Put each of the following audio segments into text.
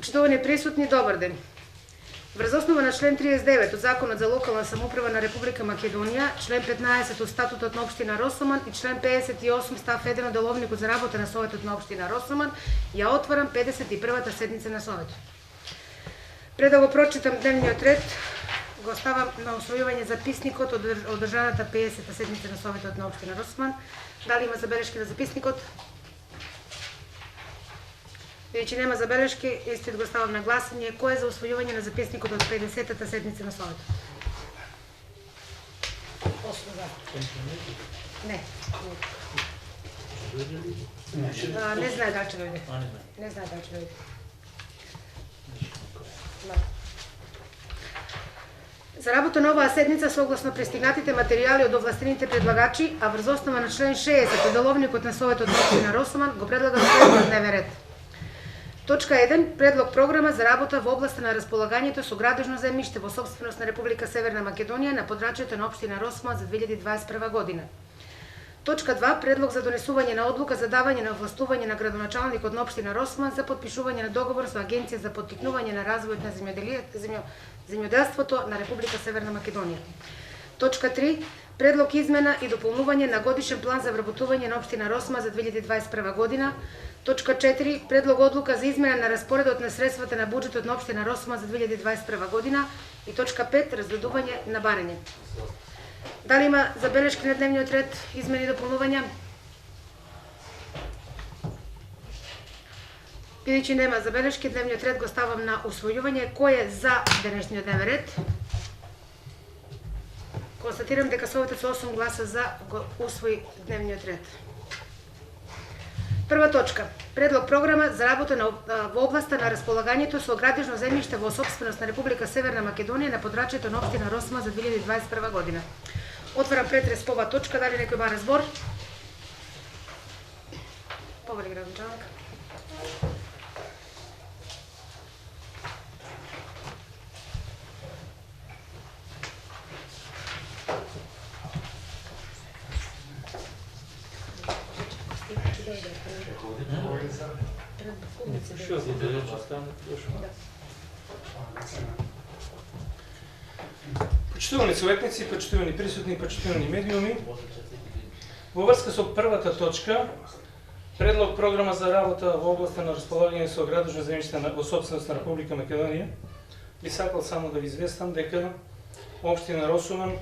Почитувани присутни, добар ден. Врз основа на член 39 од Законот за локална самоуправа на Република Македонија, член 15 од Статутот на Општина Росоман и член 58 став 1 од Деловникот за работа на Советот на Општина Росоман, ја отварам 51-та седница на Советот. Пред да го прочитам дневниот ред, го ставам на усвојување записникот од одржаната 50-та седница на Советот на Општина Росоман. Дали има забелешки на записникот? Бидејќи нема забелешки, истиот го ставам на гласање. Кој е за усвојување на записникот од 50-та седница на Советот? Не. Не знае дали ќе дојде. Не знае дали ќе дојде. За работа на оваа седница, согласно пристигнатите материјали од овластените предлагачи, а врз основа на член 60 од Деловникот на Советот на Општина Росоман, го предлагам следниот дневен ред. Точка 1. Предлог програма за работа во областа на располагањето со градежно земјиште во сопственост на Република Северна Македонија на подрачјето на Општина Росоман за 2021 година. Точка 2. Предлог за донесување на одлука за давање на овластување на градоначалникот на Општина Росоман за потпишување на договор со Агенција за поттикнување на развојот на земјоделството на Република Северна Македонија. Точка 3. Предлог измена и дополнување на годишен план за вработување на Општина Росоман за 2021 година. Точка 4. Предлог одлука за измена на распоредот на средствата на буџетот на Општина Росоман за 2021 година. И точка 5. Разгледување на барање. Дали има забелешки на дневниот ред, измени и дополнувања? Бидејќи нема забелешки, дневниот ред го ставам на усвојување. Кој е за денешниот дневен ред? Констатирам дека Советот со 8 гласа за го усвои дневниот ред. Прва точка. Предлог програма за работа во областа на располагањето со градежно земјиште во сопственост на Република Северна Македонија на подрачјето на Општина Росоман за 2021 година. Отварам претрес по оваа точка. Дали некој бара збор? Повели градоначалник. Почитувани советници, почитувани присутни, почитувани медиуми, во врска со првата точка, предлог програма за работа во областа на располагање со градежно земјиште во сопственост на Република Македонија, би сакал само да ви известам дека Општина Росоман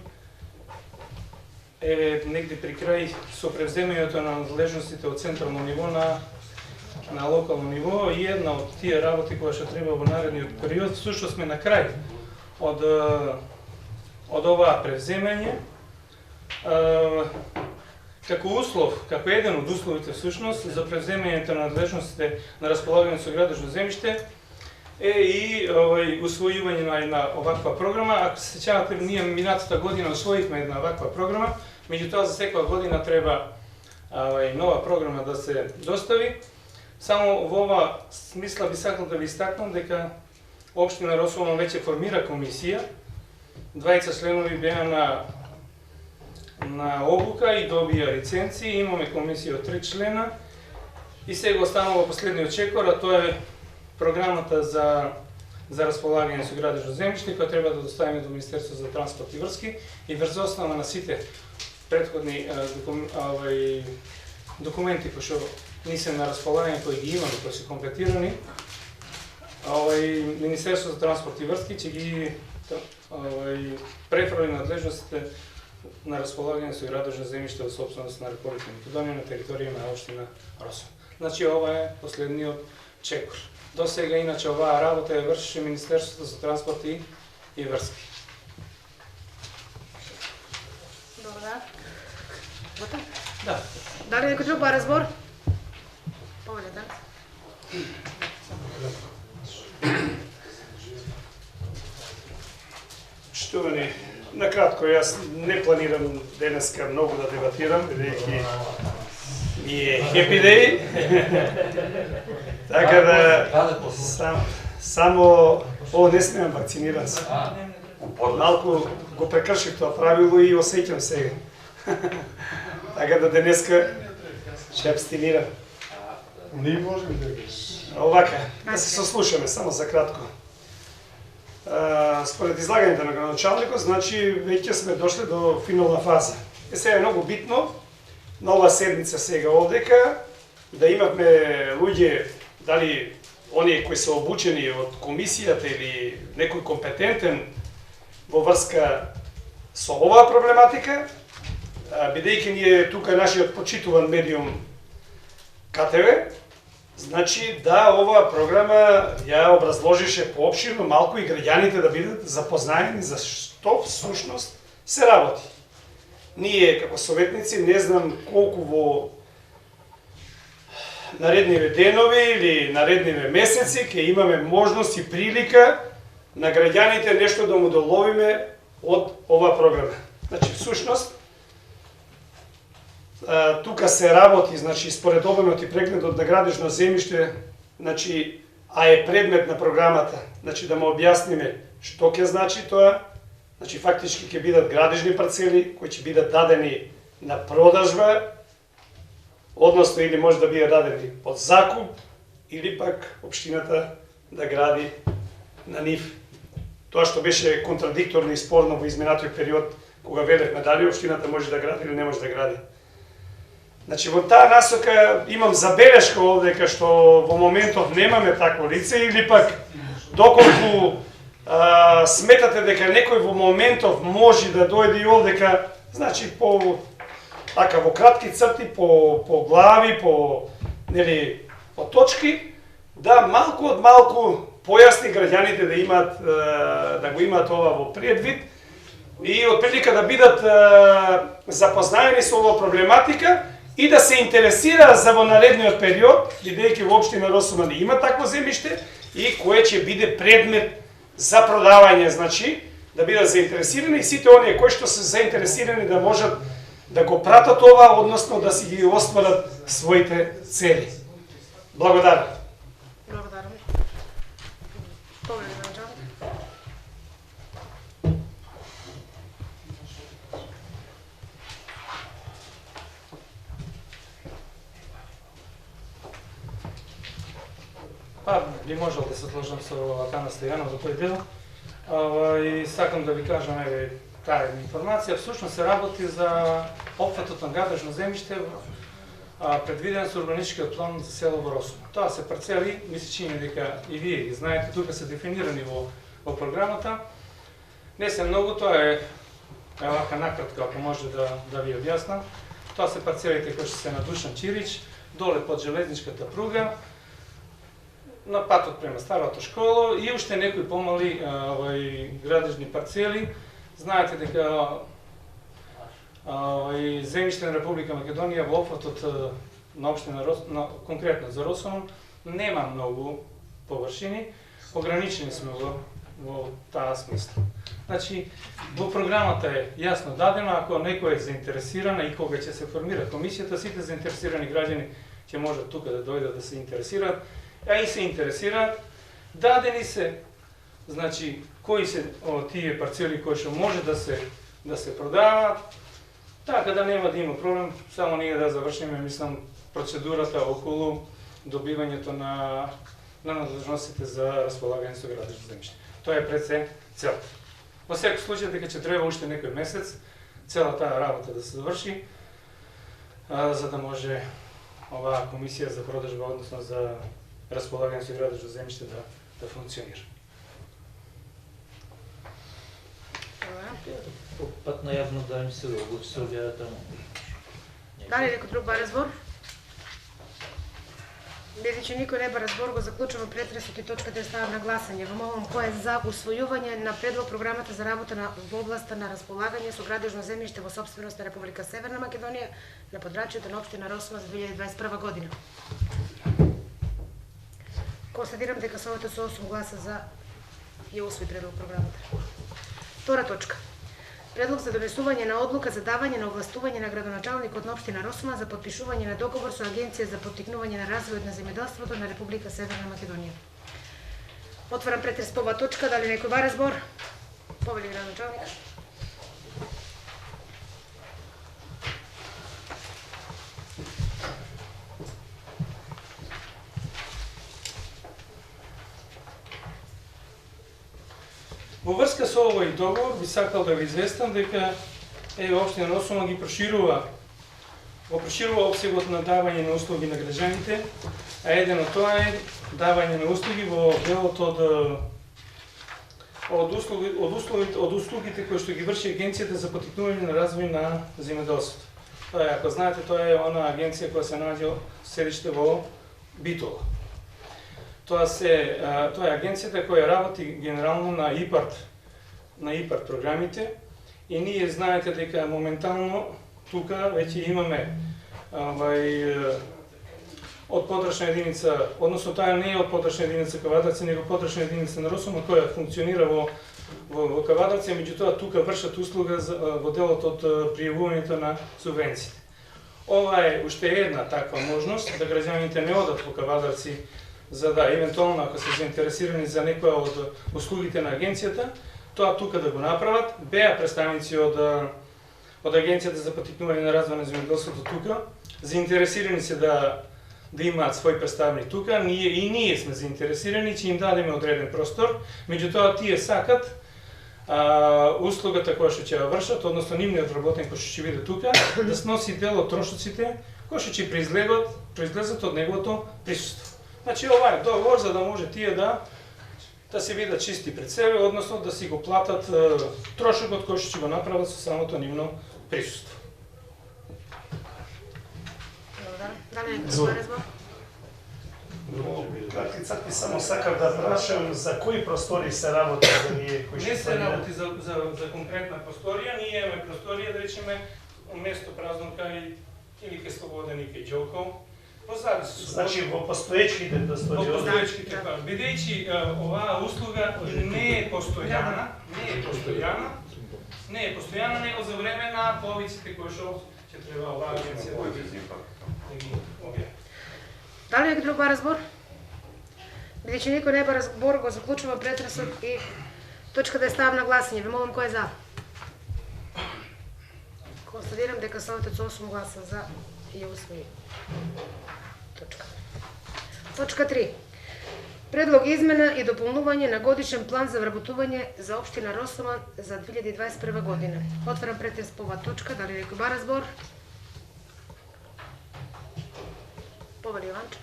е негде при крај со превземањето на надлежностите од централно ниво на локално ниво и една од тие работи која што треба во наредниот период, сушто сме на крај од оваа превземање. Како услов, како еден од условите всушност за превземањето на надлежностите на располагање со градежно земјиште е и усвојување на оваква програма. Ако се сеќавате, ние минатата година усвоивме една оваква програма, меѓутоа за секоја година треба нова програма да се достави. Само во ова смисла би сакал да ви истакнам дека Општина Росоман веќе формира комисија. 20 членови беа на обука и добија лиценци. Имаме комисија од 3 члена и сега останува последниот чекор, а тоа е програмата за располагање со градежно земјиште, која треба да доставиме до Министерство за транспорт и врски и врз основа на сите претходни документи кои што ни се на располагање, кои ги имаме, кои се комплетирани, Министерство за транспорт и врски ќе ги префрли надлежностите на располагање со градежно земјиште во сопственост на Република Македонија на територија на Општина Росоман. Значи ова е последниот чекор. До сега иначе оваа работа ја вршеше Министерството за транспорт и врски. Добра. Готов? Да. Дали некој друг бара збор? Повеле, да. Почитувани, накратко, јас не планирам денеска многу да дебатирам, бидејќи ми е Happy Day. Така да, само ово не смеам, вакциниран се. Малку го прекршив тоа правило и осеќам сега. Така да денеска ќе абстинирам. Ние можеме да ги... Овака, да се сослушаме само за кратко. Според излагањето на градоначалникот, значи веќе сме дошли до финална фаза. Сега е многу битно на оваа седница сега овдека да имаме луѓе, дали оние кои се обучени од комисијата или некој компетентен во врска со оваа проблематика, бидејќи ние тука нашиот почитуван медиум КТВ, значи да оваа програма ја образложише поопширно малку и граѓаните да бидат запознаени за што всушност се работи. Ние како советници не знам колку во наредниве денови или наредниве месеци ќе имаме можност и прилика на граѓаните нешто да му доловиме од оваа програма. Значи всушност тука се работи, значи според обемот и прегледот на градежно земјиште, значи а е предмет на програмата, значи да му објасниме што ќе значи тоа. Значи фактички ќе бидат градежни парцели кои ќе бидат дадени на продажба, односно или може да бидат дадени под закуп или пак општината да гради на нив. Тоа што беше контрадикторно и спорно во изминатиот период кога велевме дали општината може да гради или не може да гради. Значи во таа насока имам забелешка овдека што во моментов немаме такво лице или пак доколку сметате дека некој во моментов може да дојде и овдека, значи по така во кратки црти, по глави, по нели по точки, да малку од малку појасни граѓаните да имаат да го имаат ова во предвид и отприлика да бидат запознаени со оваа проблематика и да се интересира за во наредниот период, бидејќи во општина Росуман има такво земјиште и кое ќе биде предмет за продавање, значи да бидат заинтересирани и сите оние кои што се заинтересирани да можат да го пратат ова, односно да си ги остварат своите цели. Благодарам. Благодарам. Повреди на началник. Па, би можел да се сложам со Атана Стојанов за тој дел. И сакам да ви кажам, еве, таа информација, всушност се работи за опфатот на градежно земјиште предвиден со урбанистичкиот план за село во Росуман. Тоа се парцели, ми се чини дека и вие ги знаете, тука се дефинирани во програмата. Не се многу, тоа е вака накратко, ако може да ви објаснам. Тоа се парцелите кои што се на Душан Чирич, доле под железничката пруга, на патот према старата школа и уште некои помали градежни парцели. Знаете дека земјиште на Република Македонија во опфатот на општина конкретно за Росуман нема многу површини, ограничени сме во таа смисла. Значи, во програмата е јасно дадено, ако некој е заинтересиран и кога ќе се формира комисијата, сите заинтересирани граѓани ќе можат тука да дојдат да се интересираат, а и се интересираат, дадени се, значи, кои се тие парцели кои што може да се продаваат, така да нема да има проблем, само ние да завршиме, мислам, процедурата околу добивањето на надлежностите за располагање со градежно земјиште. Тоа е пред се целта. Во секој случај дека ќе треба уште некој месец цела таа работа да се заврши, за да може оваа комисија за продажба, односно за располагање со градежно земјиште да функционира. По пат на јавно да им се оглучи се објавя таму. Дали некој друг бара збор? Бидејќи никој не бара збор, го заклучувам претресот и точката ја ставам на гласање. Во молам кој е за усвојување на предлог програмата за работа во областа на располагање со градежно земјиште во сопственост на Република Северна Македонија на подрачјето на општина Росуман за 2021 година. Констатирам дека Советот со 8 гласа за ја усвои предлог програмата. Втора точка. Предлог за донесување на одлука за давање на овластување на градоначалникот на општина Росуман за потпишување на договор со Агенција за поттикнување на развојот на земјоделството на Република Северна Македонија. Отварам претрес по оваа точка, дали некој бара збор? Повели градоначалник. Во врска со овој договор би сакал да ви известам дека општина Росума го проширува опсегот на давање на услуги на граѓаните, а еден од тоа е давање на услуги во делот од услугите кои што ги врши Агенцијата за поттикнување на развој на земјоделството. Тоа е, ако знаете, тоа е она агенција која се наоѓа седиште во Битола. Тоа е агенцијата која работи генерално на ИПАРТ програмите и ние знаете дека моментално тука веќе имаме од подрачна единица, односно таа не е од подрачна единица Кавадарци, него подрачна единица на Росума која функционира во Кавадарци, меѓутоа тука вршат услуга во делот од пријавувањето на субвенциите. Ова е уште една таква можност да граѓаните не одат во Кавадарци за да евентуално ако се заинтересирани за некоја од услугите на агенцијата, тоа тука да го направат. Беа представници од Агенцијата за поттикнување на развој на земјоделството тука, заинтересирани се да имаат свој представник тука, ние сме заинтересирани, че им дадеме одреден простор, меѓутоа тие сакат услугата која што ќе ја вршат, односно нивниот работник кој што ќе биде тука, да сноси дел од трошоците кои што ќе произлезат од неговото присуство. Значи ова е договор за да може тие да се видат чисти пред себе, односно да си го платат трошокот кој што ќе го направат со самото нивно присуство. Дали некој збор? Црти само сакав да прашам за кои простори се работи за ние кои Не се работи за конкретна просторија, ние имаме просторија, да речеме, место празнука или кај Слободен и кај Џолков. Значи во постоечките простории. Во постоечките, бидејќи оваа услуга не е постојана, него за време на повиците кои што ќе треба оваа агенција да ги објави. Дали некој друг бара збор? Бидејќи никој не бара збор, го заклучува претресот и точката е ставам на гласање. Ве молам кој е за? Констатирам дека Советот со 8 гласа за ја усвои точката. Точка 3. Предлог измена и дополнување на годишен план за вработување за општина Росоман за 2021 година. Отварам претрес по оваа точка. Дали некој бара збор? Повели Иванче.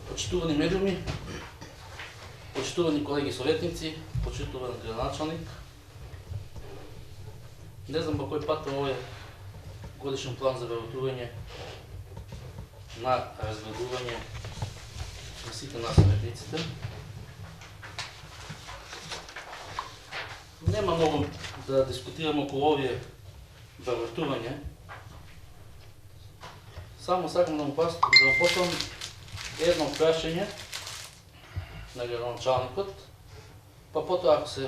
Почитувани медиуми, почитувани колеги советници, почитуван градоначалник. Не знам по кој пат овој годишен план за вработување на разгледување на сите нас советниците. Нема многу да дискутираме околу овие вработување. Само сакам да му посам едно прашање на градоначалникот, па потоа ако се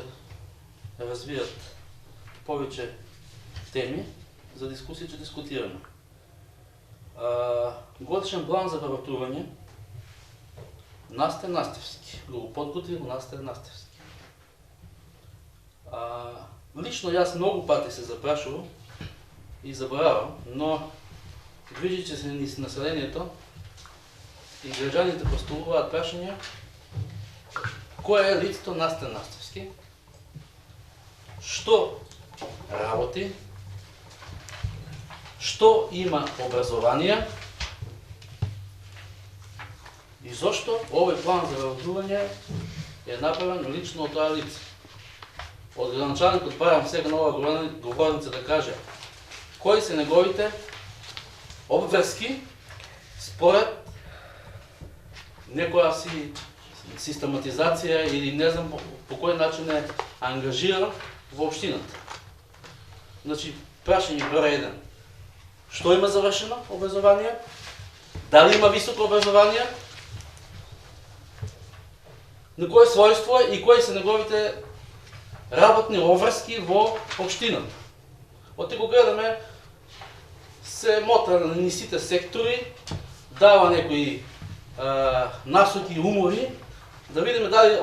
развијат повеќе теми за дискусија ќе дискутираме. Годишен план за вработување Насте Настевски, го подготвил Насте Настевски. Лично јас многу пати се запрашувам и заборавам, но види, че се низ населението и граѓаните поставуваат прашање кој е лицето Насте Настевски, што работи, што има образование и зошто овој план за вработување е направен лично од тоа лице. Од градоначалникот барам сега на оваа говорница да каже кои се неговите обврски според некоја си систематизација или не знам по кој начин е ангажиран во општината. Значи, прашање број 1. Што има завршено образование? Дали има високо образование? На кој својство и кои се неговите работни обврски во општината? Оти го гледаме, се мотра на сите сектори, дава некои насоки и умови да видиме дали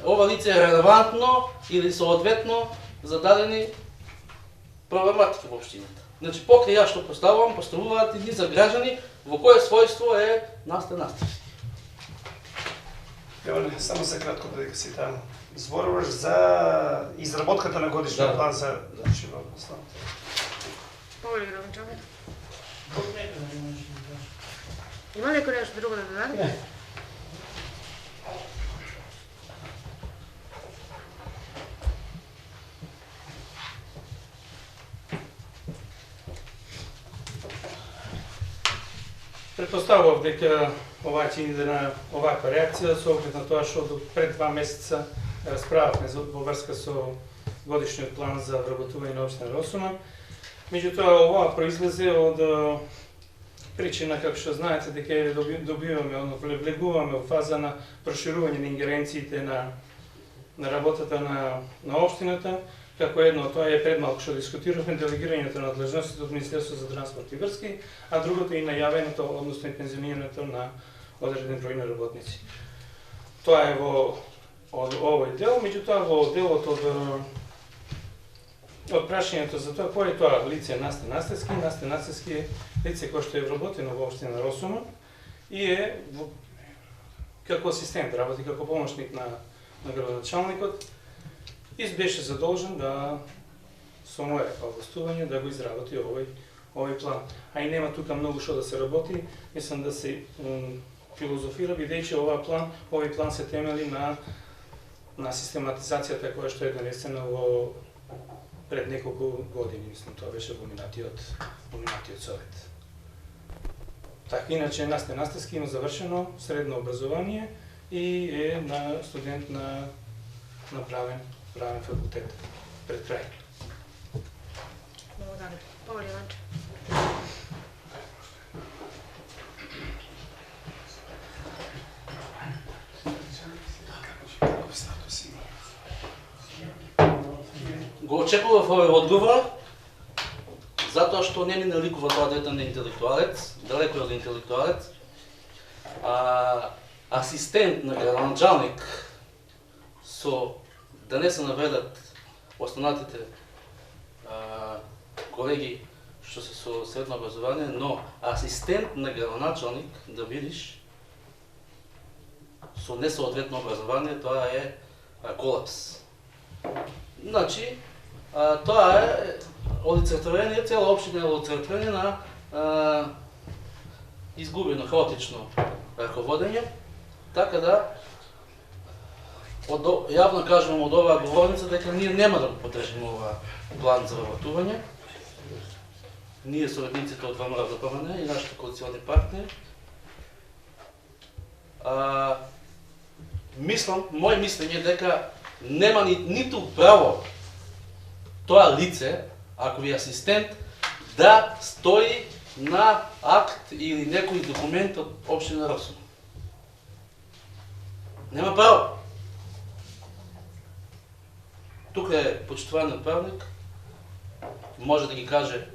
ова лице е релевантно или соодветно за дадени проблематики во општината. Значи, покрај ја што поставуваат и за граѓани во кое својство е Насте Настевски. Ево, само за кратко додека си таму. Зборуваш за изработката на годишниот Да. план за животноста. Повели Градоначалник. Има ли некој нешто друго да додаде? Предпоставував дека ова ќе иде на оваква реакција со оглед на тоа што до пред 2 месеца расправавме во врска со годишниот план за вработување на општина Росума. Меѓутоа ова произлезе од причина, како што знаете, дека добиваме, влегуваме во фаза на проширување на ингеренциите на работата на општината. Како едно од тоа е пред малку што дискутиравме делегирањето на надлежностите од Министерството за транспорт и врски, а другото и најавеното, односно и пензионирањето на одреден број на работници. Тоа е во овој дел, меѓутоа во делот од прашањето за тоа кој е тоа лице Насте Настевски. Насте Настевски е лице кој што е вработено во општина Росума и е како асистент, работи како помошник на градоначалникот. И беше задолжен да со мое погостување да го изработи овој план. А и нема тука многу што да се работи, мислам да се филозофира, бидејќи овој план се темели на систематизацијата која што е донесена пред неколку години, мислам тоа беше во минатиот совет. Така, иначе Насте Настевски има завршено средно образование и е студент на правен факултет пред крај. Благодарам. Повели Иванче. Го очекував овој одговор, затоа што не ми наликува тоа дете на интелектуалец, далеко од интелектуалец. Асистент на градоначалник со да не се наведат останатите колеги што се со средно образование, но асистент на градоначалник да видиш со несоодветно образование, тоа е колапс. Значи, тоа е олицетворение, цела општина е олицетворение на изгубено, хаотично раководење, така да јавно кажувам од оваа говорница дека ние нема да го поддржиме оваа план за вработување. Ние советниците од ВМРО ДПМН и нашите коалициони партнери. Мој мислење е дека нема ниту право тоа лице, ако ви асистент, да стои на акт или некој документ од општина Росума. Нема право. Тука е почитуваниот правник, може да ги каже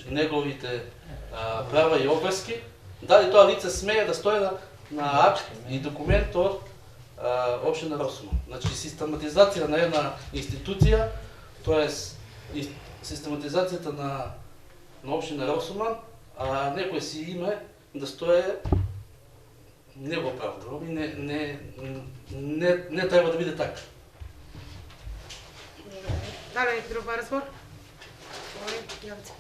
неговите права и обврски, дали тоа лице смее да стои на акт и документ од општина Росума. Значи, систематизација на една институција, тоест систематизацијата на општина Росума, а некој си име да стое не го правдувам и не треба да биде така. Дали некој друг разбор? Повели Јовица.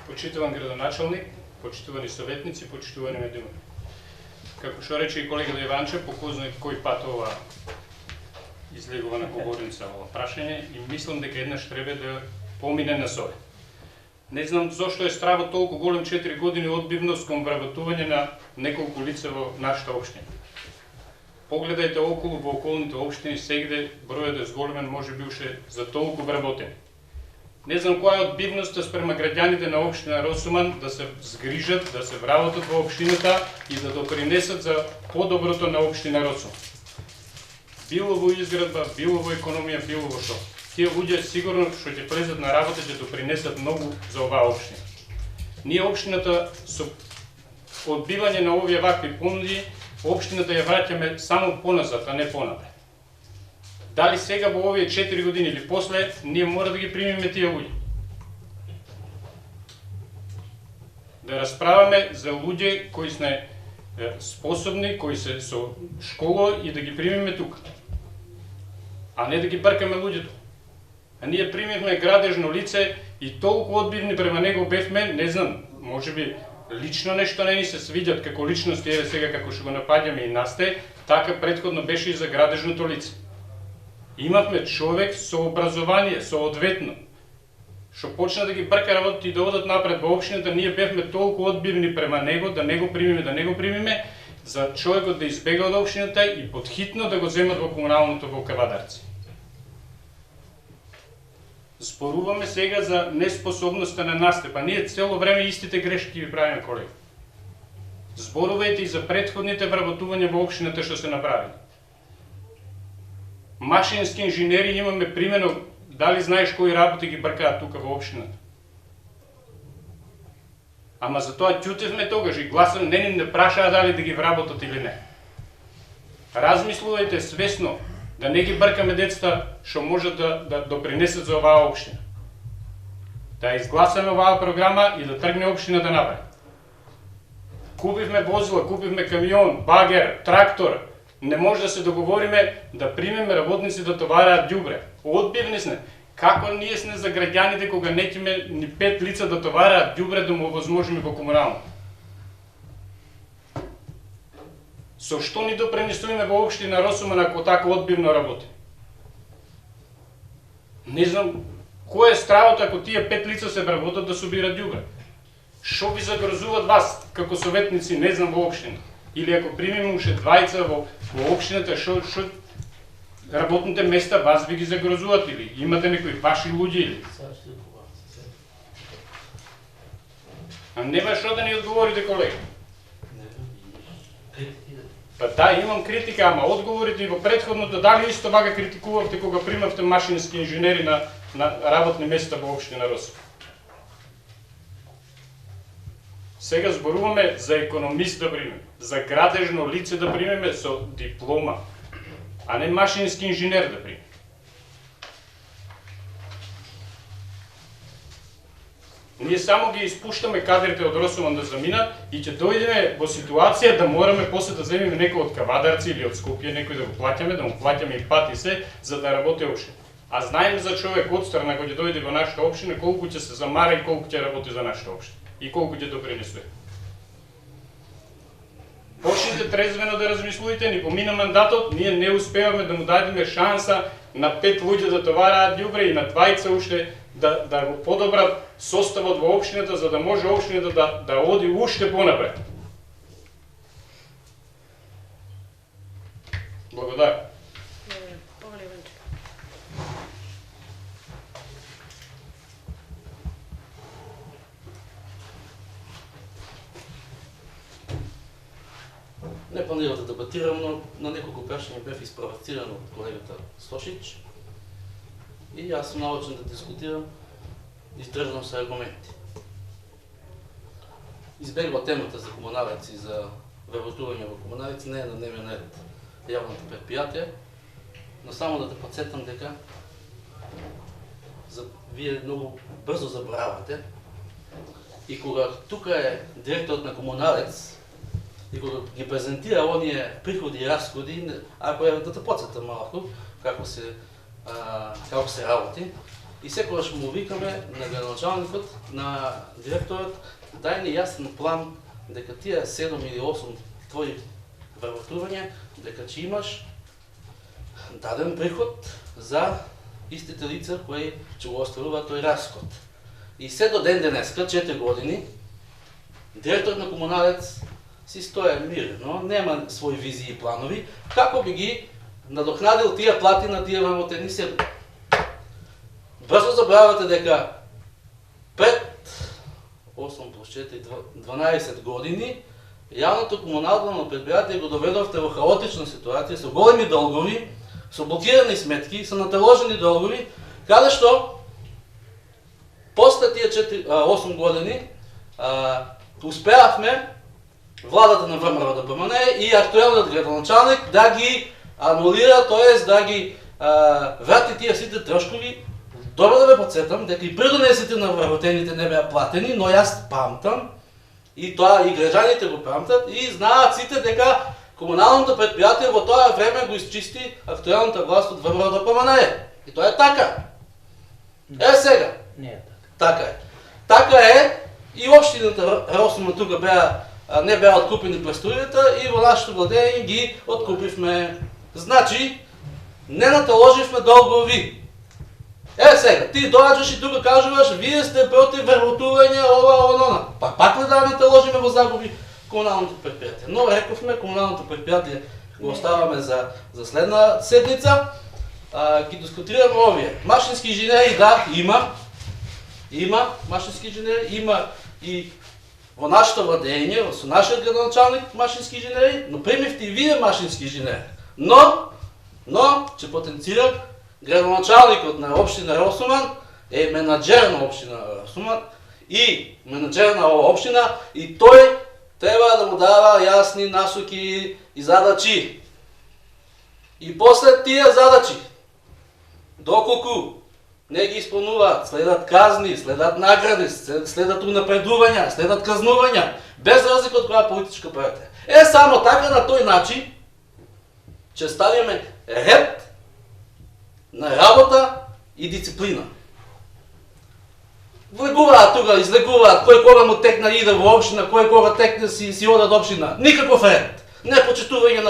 Почитуван градоначалник, почитувани советници, почитувани медиуми. Како што рече и колега Иванче, по кој знае кој пат ова излегува на говорница ова прашање и мислам дека еднаш треба да помине на совет. Не знам зошто е стравот толку голем 4 години одбивност кон вработување на неколку лица во нашата општина. Погледајте околу во околните општини, сегде бројот е зголемен, можеби уште за толку вработени. Не знам која е одбивноста спрема граѓаните на општина Росуман да се згрижат, да се вработат во општината и да допринесат за подоброто на општина Росуман. Било во изградба, било во економија, било во што. тие луѓе сигурно што ќе влезат на работа ќе допринесат многу за оваа општина. Ние општината со одбивање на овие вакви понуди, општината ја враќаме само поназад, а не понапред. Дали сега во овие 4 години или после, ние мора да ги примиме тие луѓе. Да расправаме за луѓе кои сме способни, кои се со школа и да ги примиме тука. А не да ги бркаме луѓето. А ние примивме градежно лице и толку одбивни према него бевме, не знам, можеби лично нешто не ни се свиѓат како личности, еве сега како што го напаѓаме и насте, така претходно беше и за градежното лице. Имавме човек со образование, со одветно, што почна да ги брка работите и да одат напред во општината, ние бевме толку одбивни према него, да не го примиме, за човекот да избега од општината и подхитно да го земат во комуналното во Кавадарци. Зборуваме сега за неспособноста на насте, па ние цело време истите грешки ви правиме, колеги. Зборувајте и за претходните вработувања во општината што се направили. Машински инженери имаме примено, дали знаеш кои работи ги бркаат тука во општината? Ама за тоа ќутевме тогаш и гласам не прашаа дали да ги вработат или не. Размислувајте свесно да не ги бркаме децата што можат да допринесат за оваа општина. Да изгласаме оваа програма и да тргне општината напред. Купивме возила, купивме камион, багер, трактор. Не може да се договориме да примеме работници да товараат ѓубре. Одбивни сме. Како ние сме за граѓаните кога некиме ни 5 лица да товараат ѓубре да му овозможиме во комунално? Со што ни допринесуваме во општина Росуман ако така одбивно работи? Не знам кој е стравот ако тие 5 лица се вработат да собират ѓубре. Што ви загрозуват вас како советници, не знам, во општина? Или ако примиме уште двајца во општината, што работните места вас ви ги загрозуват или имате некои ваши луѓе или? А нема што да ни одговорите, колеги? Па да, имам критика, ама одговорите и во претходното дали исто вака критикувавте кога примавте машински инженери на работни места во општина Росо? Сега зборуваме за економист да примеме, за градежно лице да примеме со диплома, а не машински инженер да примеме. Ние само ги испуштаме кадрите од Росуман да заминат и ќе дојдеме во ситуација да мораме после да земеме некој од Кавадарци или од Скопје, некој да го плаќаме, да му плаќаме и пат и се, за да работи општина. А знаеме за човек одстрана кој ќе дојде во нашата општина, колку ќе се замара и колку ќе работи за нашата општина и колку ќе допринесува. Почнете трезвено да размислувате, ни помина мандатот, ние не успеваме да му дадеме шанса на 5 луѓе да товараат ѓубре и на 2 уште да го подобрат составот во општината, за да може општината да оди уште понапред. Благодарам. Не планирам да дебатирам, но на неколку прашања бев испровоциран од колегата Стошич и јас сум научен да дискутирам издржано со аргументи. Избегва темата за комуналец и за вработување во комуналец, не е на дневен ред јавното предпријатие, но само да те подсетам дека вие многу брзо заборавате и кога тука е директорот на комуналец и кога ги презентира оние приходи и расходи, ако е да те подсетам малку како се работи, и секогаш му викаме на градоначалникот, на директорот, дај ни јасен план дека тие 7 или 8 твои вработувања, дека ќе имаш даден приход за истите лица кои ќе го остваруваат тој расход. И се до ден денеска, 4 години, директор на комуналец си стоја мирно, нема своји визии и планови, како би ги надокнадил тие плати на тие вработени седи. Брзо забравате дека пред 8 плюс 4, 12 години јавното комунално предпријатие го доведовте во хаотична ситуација со големи долгови, со блокирани сметки, со наталожени долгови Каде што после тие 8 години успеавме владата на ВМРО ДПМН и актуелниот градоначалник да ги анулира, т.е. да ги врати тие сите трошкови. Добро да ве подсетам дека и придонесите на вработените не беа платени, но јас памтам и тоа и граѓаните го памтат и знаат сите дека комуналното предпријатие во тоа време го изчисти актуелната власт од ВМРО ДПМН. И тоа е така. Сега. Не е така. Така е. Така е и општината Росуман тука не беа откупени престојата и во нашето владење ги откупивме. Значи, не наталоживме долгови. Сега, ти доаѓаш и тука кажуваш, вие сте против вработување, ова, онона. Пак ли да наталожиме во загуби комуналното предпријатие? Но рековме, комуналното предпријатие го оставаме за следна седница. Ги дискутираме овие. Машински инженери, да, има машински инженери, има и во нашето владење, со нашиот градоначалник машински инженери, но примивте и вие машински инженери. Но, ќе потенцирам, градоначалникот на општина Росуман е менаџер на општина Росуман и менаџер на оваа општина и тој треба да му дава јасни насоки и задачи. И после тие задачи, доколку не ги исполнуваат, следат казни, следат награди, следат унапредувања, следат казнувања, без разлика од која политичка партија. Само така на тој начин ќе ставиме ред на работа и дисциплина. Влегуваат тука, излегуваат, кој кога му текна иде во општина, кој кога текне си ода од општина. Никаков ред. Не почитување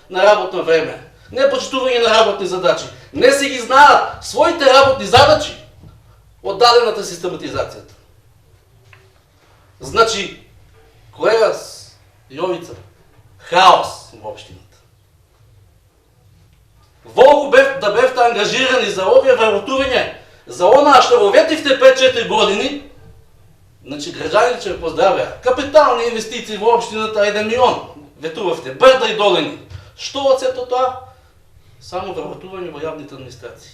на работно време. Не почитување на работни задачи. Не се ги знаат своите работни задачи од дадената систематизацијата. Значи, колега Јовица, хаос во општината. Волку да бевте ангажирани за овие вработување, за онаа што го ветивте пред 4 години, значи граѓаните ќе поздравеа. Капитални инвестиции во општината 1 милион ветувавте, брда и долини. Што од сето тоа? Само вработување во јавните администрации.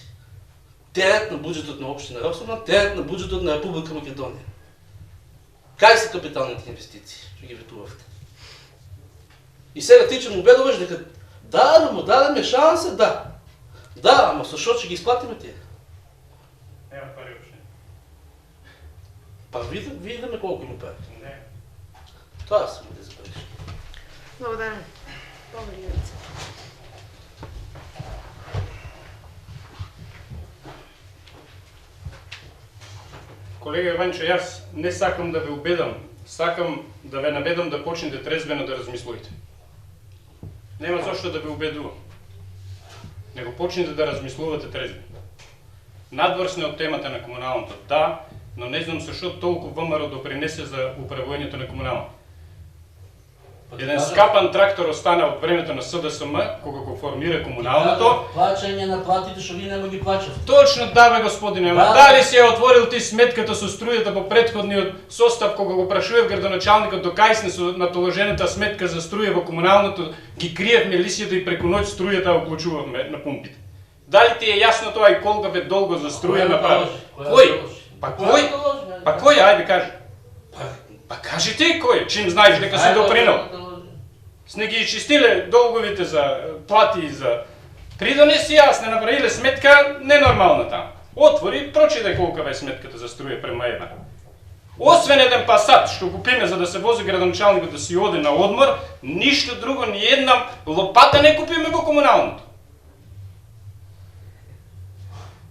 Терет на буџетот на општина Росуман, терет на буџетот на Република Македонија. Кај се капиталните инвестиции што ги ветувавте? И сега ти ќе му убедуваш дека да му дадеме шанса, да. Да, ама со што ќе ги исплатиме тие? Нема пари воопшто. Па видиме колку има пари. Не. Тоа само да забравиш. Благодарам. Благодарам. Колега Иванчо, јас не сакам да ве убедам, сакам да ве набедам да почнете трезвено да размислувате. Нема зошто да ве убедувам. Него почнете да размислувате трезвено. Надвор сме од темата на комуналното, да, но не знам со што толку ВМРО допринесе за управувањето на комуналното. Еден скапан трактор остана од времето на СДСМ, кога го формира комуналното. Плачање на платите што вие нема ги плачавте. Точно да бе, господине, ама дали си ја отворил ти сметката со струјата по претходниот состав, кога го прашував градоначалникот до кај сме со натоложената сметка за струја во комуналното, ги криевме лисијата и преку ноќ струјата оклучувавме на пумпите. Дали ти е јасно тоа и колку бе долго за струја направи? Кој? Па кој? Па кој, ајде кажи. Па кажи ти кој, чим знаеш дека си допринел. Сне ги изчистиле долговите за плати и за придонеси, јас не направиле сметка ненормална таму. Отвори, прочитай колка бе сметката за струја према една. Освен еден пасат што купиме за да се вози градоначалникот да си оде на одмор, ништо друго, ни една лопата не купиме во комуналното.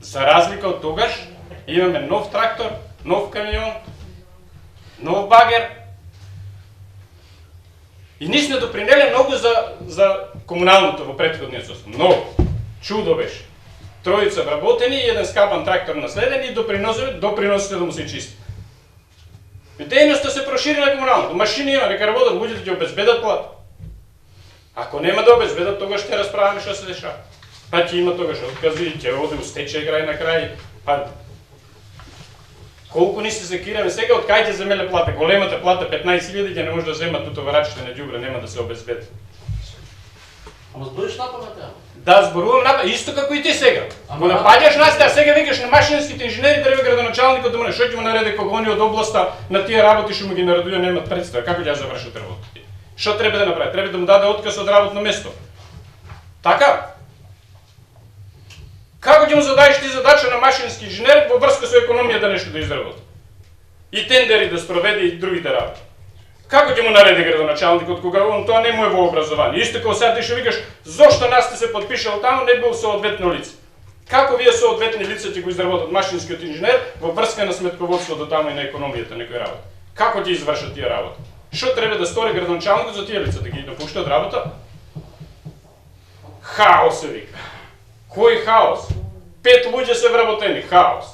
За разлика од тогаш, имаме нов трактор, нов камион, нов багер. И ние сме допринели многу за комуналното во претходниот состав. Многу. Чудо беше. Тројица вработени и еден скапан трактор наследен и доприносите да му се чисти. Дејноста се прошири на комуналното. Машини има, нека работат, луѓето ќе обезбедат плата. Ако нема да обезбедат, тогаш ќе расправаме што се дешава. Па ќе има тогаш откази, ќе оде у стечај крај на крај. Па колку ни се закираме сега, од кај ќе земеле плата? Големата плата 15.000 ќе не може да земат утоварачите на ѓубре, нема да се обезбеди. Ама збориш напамет, Да зборувам исто како и ти сега. Го напаѓаш нас, а сега викаш на машинските инженери, треба градоначалникот да му што ќе му нареди кога они од областа на тие работи што му ги наредува немаат представа како ќе ја завршат работите. Што треба да направи? Треба да му даде отказ од работно место. Така? Како ќе му зададеш ти задача на машински инженер во врска со економијата нешто да изработи? И тендери да спроведе и другите работи. Како ќе му нареди градоначалникот кога он тоа не му е во образование? Исто како сега ти што викаш, зошто нас сте се подпишал таму, не бил соодветно лице. Како вие соодветни лица ќе го изработат машинскиот инженер во врска на сметководството таму и на економијата некој работа? Како ќе извршат тие работи? Што треба да стори градоначалникот за тие лица, да ги допушта од работа? Хаос се вика. Кој хаос? 5 луѓе се вработени, хаос.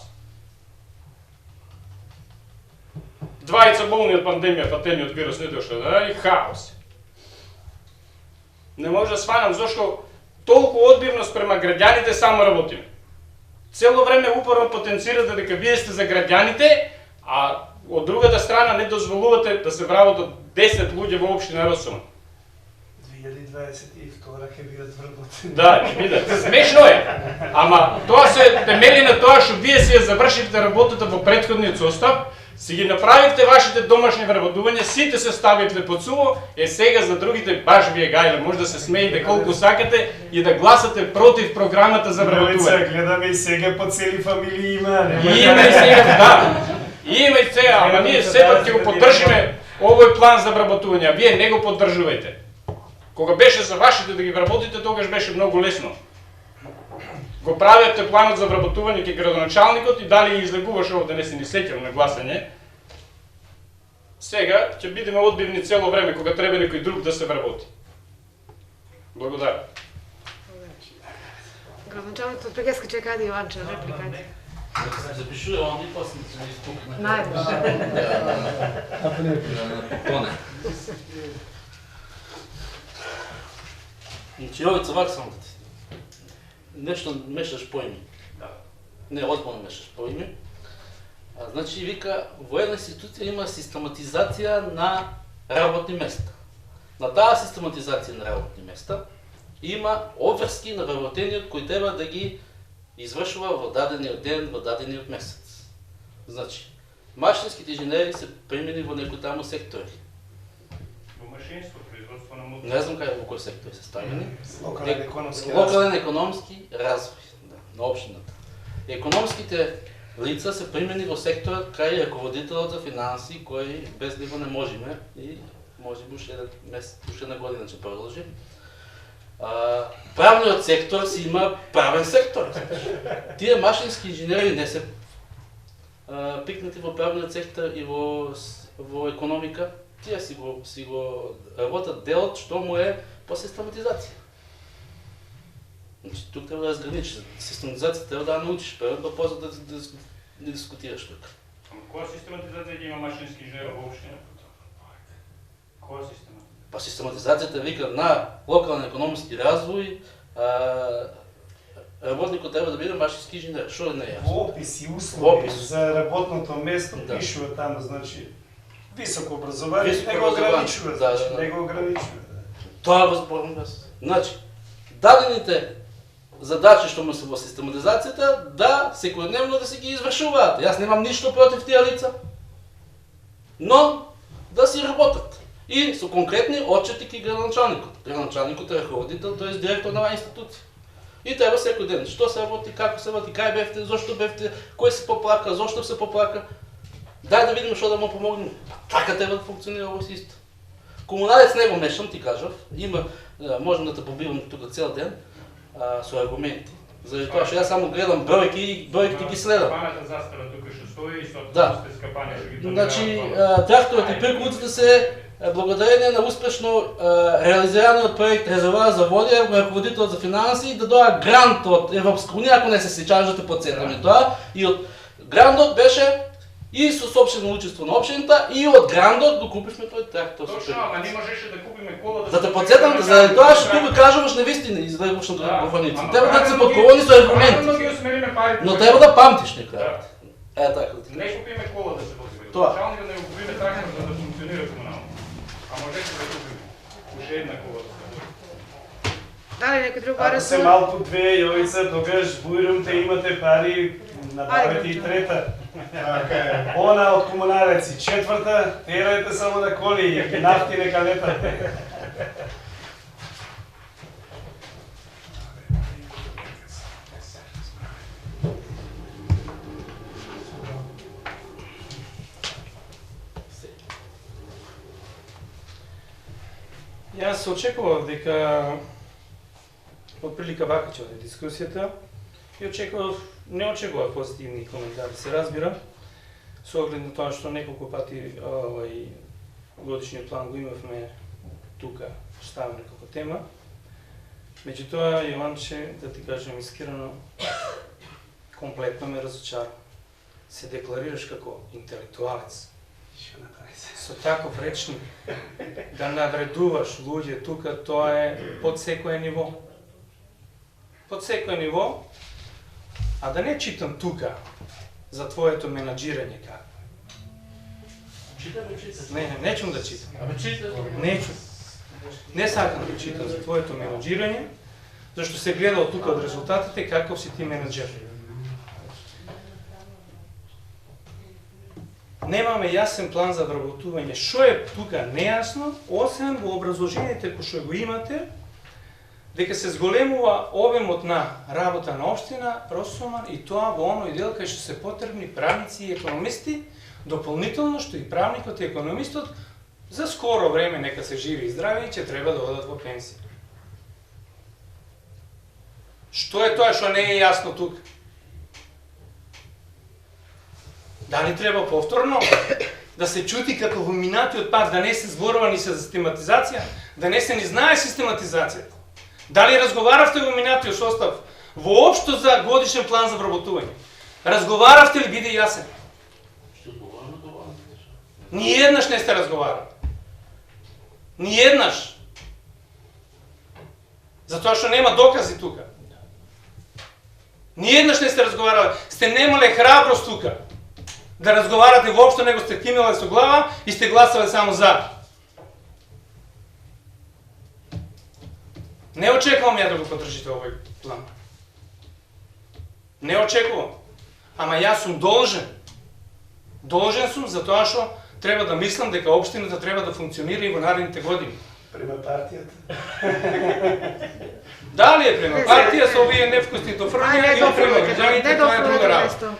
20 болни од пандемија, патени од вирус, не дошла, да, и хаос. Не може да сванам зашто толку одбивно спрема граѓаните само работиме. Цело време упорно потенцирате дека вие сте за граѓаните, а од другата страна не дозволувате да се вработат 10 луѓе во општина Росомон. 2022 ќе бидат вработени. Да, ќе бидат. Смешно е. Ама тоа се темели на тоа што вие си ја завршивте работата во претходниот состав, си ги направивте вашите домашни вработувања, сите се ставивте под суво, сега за другите баш ви е гајле, може да се смеете колку сакате и да гласате против програмата за вработување. Гледаме и сега по цели фамилии има. Има и сега, да. Има и сега, ама ние сепак ќе го поддржиме овој план за вработување, а вие не го поддржувате. Кога беше за вашите да ги вработите, тогаш беше многу лесно. Го правите планот за вработување ке градоначалникот и дали ги излегуваш овде, не се ни сеќам на гласање. Сега ќе бидеме одбивни цело време кога треба некој друг да се вработи. Благодарам. Градоначалникот прегеска чекади Јованче, реплика. Запишуе он и после се изпукне. Најдеш. Тоне. Значи, Јовица, вак само да ти. Нешто мешаш поими. Не, озбилно мешаш поими. Значи, вика, во една институција има систематизација на работни места. На таа систематизација на работни места има обврски на вработениот кој треба да ги извршува во дадениот ден, во дадениот месец. Значи, машинските инженери се примени во некои таму сектори. Во машинство, производство на мотор. Не знам кај во кој сектори се ставени. Локален економски развој на општината. Економските лица се примени во секторот кај раководителот за финанси, кој без него не можеме и може би уште една година ќе продолжи. Правниот сектор си има правен сектор. Тие машински инженери не се пикнати во правниот сектор и во економика. Тие си го работат делот што му е по систематизација. Значи, тук треба да разграничиш. Систематизација треба да научиш, прво да после да дискутираш тук. Ама која систематизација ќе има машински инженер во општина? Која систематизација? Па систематизацијата вика на локален економски развој, работникот треба да биде машински инженер. Што не е јасно? Во опис и услови Опис. за работното место Да. пишува таму, значи високо образование, Високо не го образование, ограничува, да, значи да. не го ограничува. Тоа е възможно да се. Значи, дадените задачи што му се во систематизацијата, да секојдневно да се ги извршуваат. Јас немам ништо против тие лица, но да си работат. И со конкретни отчети ки градоначалникот. Градоначалникот е ръководител, тоест директор на оваа институција. И треба секој ден, што се работи, како се работи, кај бевте, зошто бевте, кој се поплака, зошто се поплака. Дај да видиме што да му помогнеме. Така треба да функционира овој систем. Комуналец не го мешам, ти кажав, има, можам да те побивам тука цел ден со аргументи. Заради тоа што јас само гледам бројки и бројките ги следам. Скапаната застава тука што стои и со Да. сте скапани што ги тонираа. Значи, тракторите и приклуците се благодарение на успешно реализираниот проект Резервоар за води, ръководител за финанси, да доја грант од Европска унија, ако не се сеќаваш да те подсетаме тоа. И од грантот беше и со собствено учество на општината, и од грантот го купивме тој трактор. Точно, ама не можеше да купиме кола Да те подсетам, заради тоа што тука кажуваш невистина излегуваш на говорници. Треба да се подковани со аргументи. Но треба да памтиш некоја. Така. Не купиме кола да се води. Тоа. Началникот да го купиме трактор за да функционира комунално. А можеше да купиме уште една кола да се води. Дали некој друг Ако се разговор? малку две јовица, тогаш бујрумте имате пари, набавете и трета. Она од комунареци, четврта, терајте само на коли, и нафти нека летате. Јас очекував дека отприлика вака ќе оде дискусијата и не очекував позитивни коментари, се разбира, со оглед на тоа што неколку пати годишниот план го имавме тука ставено како тема. Меѓутоа, Јованче, да ти кажем искрено, комплетно ме разочара. Се декларираш како интелектуалец, со таков речник, да навредуваш луѓе тука, тоа е под секое ниво. Под секое ниво, а да не читам тука за твоето менаџирање како. Читаме. Нечум да читам. Абе читаме. Нечум. Не сакам да читам за твоето менаџирање, зашто се гледал тука од резултатите каков си ти менаџер. Немаме јасен план за вработување. Што е тука нејасно, освен во образложението кој што го имате, дека се зголемува обемот на работа на општина Росоман и тоа во оној дел кај што се потребни правници и економисти, дополнително што и правникот и економистот за скоро време, нека се живи и здрави, ќе треба да одат во пенсија. Што е тоа што не е јасно тука? Дали треба повторно да се чути како во минатиот пат, да не се зборува ни за систематизација, да не се ни знае систематизацијата? Дали разговаравте во минатиот состав воопшто за годишен план за вработување? Разговаравте ли, биде јасен? Ниеднаш не сте разговарали. Ниеднаш. Затоа што нема докази тука. Ниеднаш не сте разговарали. Сте немале храброст тука да разговарате воопшто, него сте кимеле со глава и сте гласале само за. Не очекувам ја да го поддржите овој план. Не очекувам. Ама јас сум должен. Должен сум за тоа што треба да мислам дека општината треба да функционира и во наредните години. Према партијата. Дали е према партија со овие невкусни дофрња или према граѓаните, тоа е друга работа.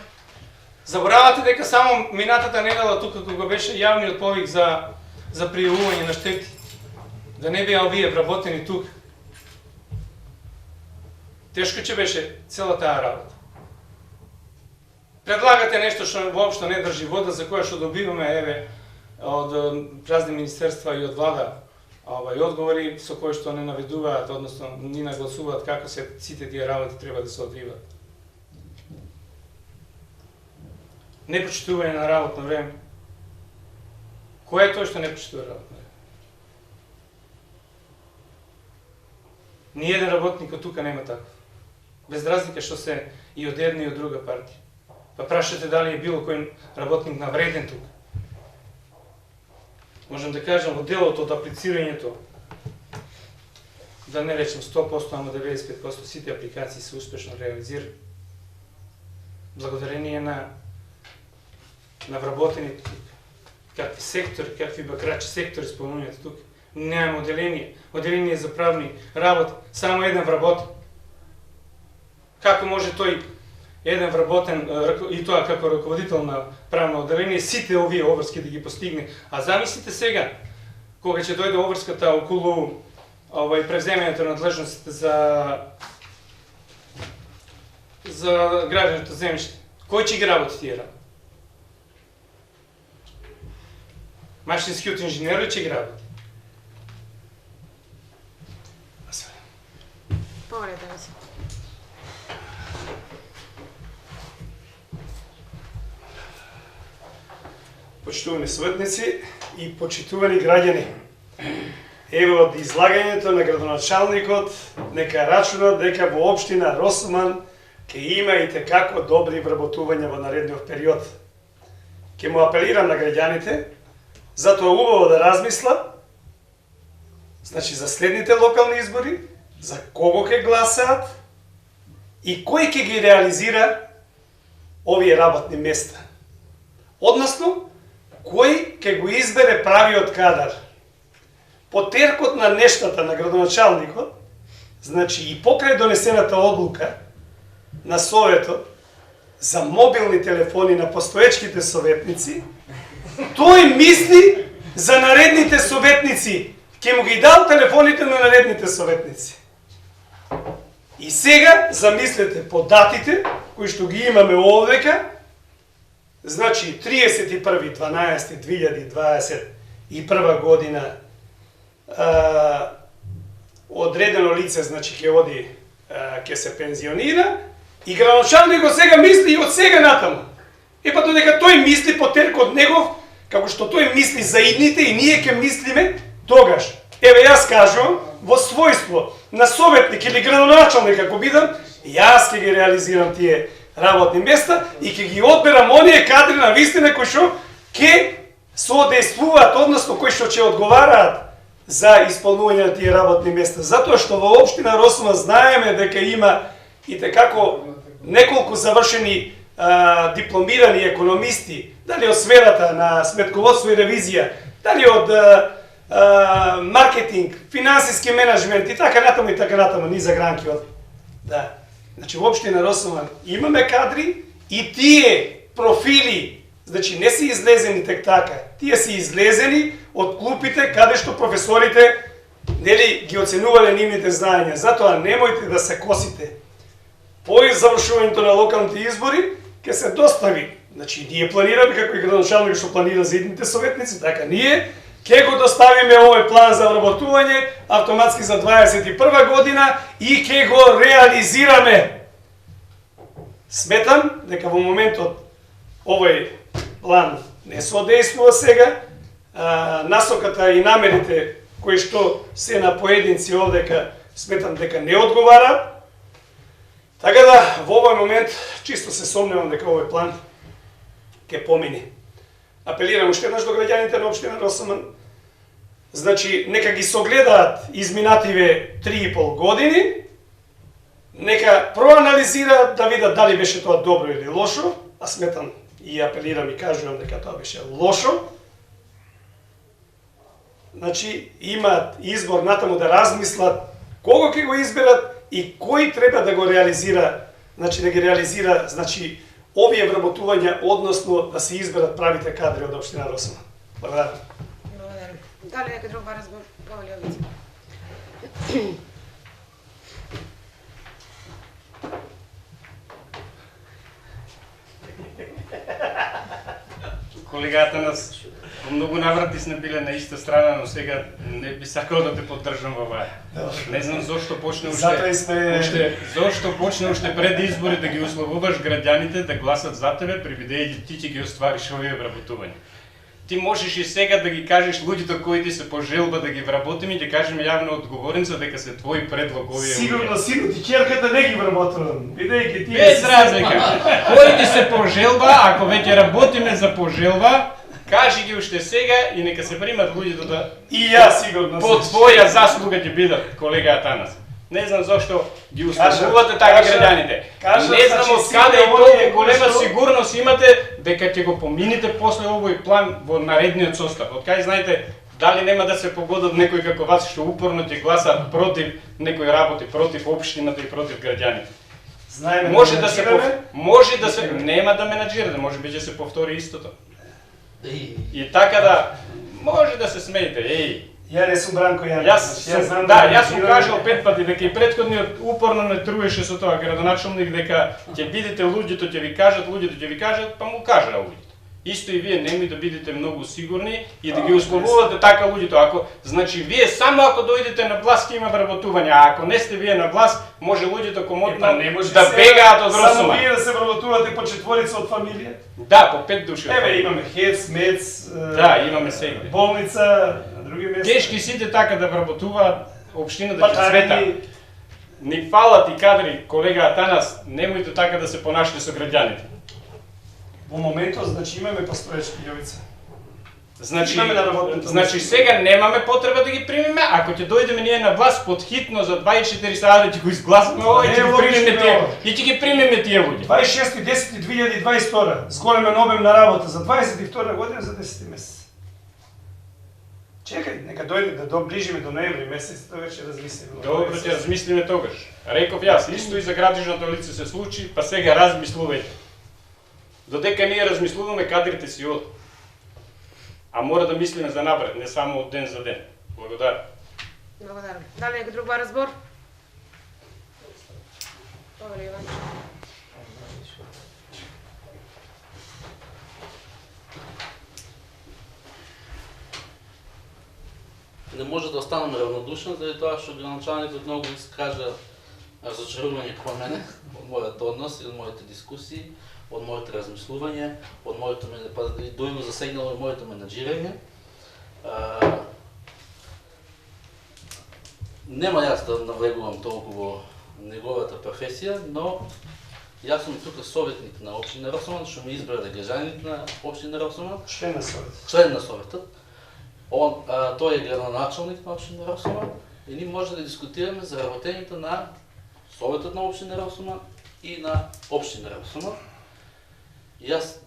Заборавате дека само минатата недела тука кога беше јавниот повик за пријавување на штети, да не беа овие вработени тука. Тешко ќе беше цела таа работа. Предлагате нешто што воопшто не држи вода, за кое што добиваме од разни министерства и од влада одговори со кои што не наведуваат, односно ни нагласуваат како сите тие работи треба да се одвиваат. Непочитување на работно време. Кој е тој што не почитува работно време? Ниеден работник од тука нема таков. Без разлика што се и од една и од друга партија. Па прашате дали е било кој работник навреден тука. Можем да кажем во делот од аплицирањето, да не речем 100%, ама 95% сите апликации се успешно реализирани. Благодарение на вработените тука. Какви сектори, какви бакрачи сектори спомнувате тука. Немаме оделение за правни работи, само еден вработен. Како може тој еден вработен, и тоа како раководител на правно оделение, сите овие обврски да ги постигне? А замислите сега, кога ќе дојде обврската околу превземањето на надлежностите за граѓаното земјиште, кој ќе ги работи тие работи? Машинскиот инженер ли ќе ги работи? Повредено се. Почитувани советници и почитувани граѓани, ево од излагањето на градоначалникот, нека рачунат дека во општина Росоман ќе има и текако добри вработувања во наредниот период. Ќе му апелирам на граѓаните, затоа убаво да размислат, значи за следните локални избори, за кого ќе гласаат и кој ќе ги реализира овие работни места. Односно, кој ќе го избере правиот кадар. По теркот на нештата на градоначалникот, значи и покрај донесената одлука на Советот за мобилни телефони на постоечките советници, тој мисли за наредните советници. Ке му ги дал телефоните на наредните советници. И сега замислете по датите, кои што ги имаме овдека, значи 31.12.2021 година одредено лице, значи ќе оди, ќе се пензионира, и градоначалникот сега мисли и од сега натаму. Па додека тој мисли по теркот негов, како што тој мисли за идните и ние ќе мислиме, тогаш, еве јас кажувам, во својство на советник или градоначалник ако бидам, јас ќе ги реализирам тие работни места и ќе ги одберам оние кадри на вистина кои што ќе соодействуваат, односно кои што ќе одговараат за исполнување на тие работни места. Затоа што во општина Росума знаеме дека има и tekako неколку завршени дипломирани економисти, дали од сферата на сметководство и ревизија, дали од маркетинг, финансиски менеджмент и така натаму, низа гранки од. Да. Значи во општина Росума имаме кадри и тие профили, значи не се излезени тек така, тие се излезени од клупите каде што професорите нели ги оценувале нивните знаења. Затоа немојте да се косите. По завршувањето на локалните избори ќе се достави. Значи ние планираме како и градоначалник што планира за идните советници, така ние ќе го доставиме овој план за вработување автоматски за 21 година и ќе го реализираме. Сметам дека во моментот овој план не соодействува сега, насоката и намерите кои што се на поединци овдека сметам дека не одговараат. Така да, во овој момент, чисто се сомневам дека овој план ќе помине. Апелирам уште еднаш до граѓаните на општина Росуман, значи, нека ги согледаат изминативе 3,5 години, нека проанализираат да видат дали беше тоа добро или лошо, а сметам и апелирам и кажувам дека тоа беше лошо. Значи, имаат избор натаму да размислат кого ќе го изберат и кој треба да го реализира, значи да ги реализира, значи овие вработувања, односно да се изберат правите кадри од општина Росума. Благодарам. Благодарам. Дали некој друг бараш го говори овие? Колегата нас во многу наврати сме биле на иста страна, но сега не би сакал да те поддржам во ваја. Не знам зошто почне зошто почне уште пред избори да ги условуваш граѓаните да гласат за тебе, бидејќи ти ќе ги оствариш овие вработувања. Ти можеш и сега да ги кажеш луѓето кои ти се по желба да ги вработиме, ќе кажеме јавно одговорница дека се твој предлог овие. Сигурно, ти ќерката не ги вработувам, бидејќи ти без разлика. Кои ти се по желба, ако веќе работиме за по желба, кажи ги уште сега и нека се примат луѓето да и јас сигурно по твоја заслуга ќе бидат, колега Атанас. Не знам зошто ги условувате така граѓаните. Не знам од каде и толку голема сигурност имате дека ќе го помините после овој план во наредниот состав. Од кај знаете дали нема да се погодат некој како вас што упорно ќе гласа против некои работи, против општината и против граѓаните. Знаеме, може да се нема да менаџирате, можеби ќе се повтори истото. И така да може да се смеете, Ја не сум Бранко Јанев. Јас сум кажал 5 пати дека и претходниот упорно не труеше со тоа градоначалник дека ќе бидете луѓето ќе ви кажат, па му кажаа луѓето. Исто и вие неми да бидете многу сигурни и да ги условувате така луѓето. Ако значи вие само ако дојдете на власт ќе има вработување, а ако не сте вие на власт, може луѓето комотно да бегаат од Росума. Само вие да се вработувате по четворица од фамилија? Да, по 5 души. Еве имаме ХЕЦ, МЕЦ, да, имаме сегде. Болница, други места. Тешки сите така да вработуваат, општината ќе цвета. Ни фалат и кадри, колега Атанас, немојте така да се понашате со граѓаните. Во моментот, значи, имаме постоечки Јовица. Значи, Имаме на работното значи место. сега немаме потреба да ги примеме, ако ќе дојдеме ние на власт подхитно за 24 сата да ќе го изгласаме ова и Не ќе е ги логично примеме тие. ова. И ќе ги примеме тие луѓе. 26.10.2022, зголемен обем на работа за 22 година за 10 месец. Чекај, нека дојде да доближиме до ноември месец, тоа веќе размислиме. Добро, ќе размислиме тогаш. Реков јас, исто и за градишното лице се случи, па сега размислувајте. Додека ние размислуваме, кадрите си од. А мора да мислиме за напред, не само од ден за ден. Благодарам. Благодарам. Дали некој друг бара збор? Добре, Иван. Не може да останам равнодушен, заради тоа што градоначалникот многу искажа разочарување кон мене, од мојот однос и од моите дискусии, од моите размислување, од моето па дојно засегнало и моето менаџирање. Нема јас да навлегувам толку во неговата професија, но јас сум тука советник на општина Росоман, што ме избрале граѓаните на општина Росоман, Член на совет. член на советот. Тој е градоначалник на општина Росоман и ние може да дискутираме за работењето на советот на општина Росоман и на општина Росоман. Јас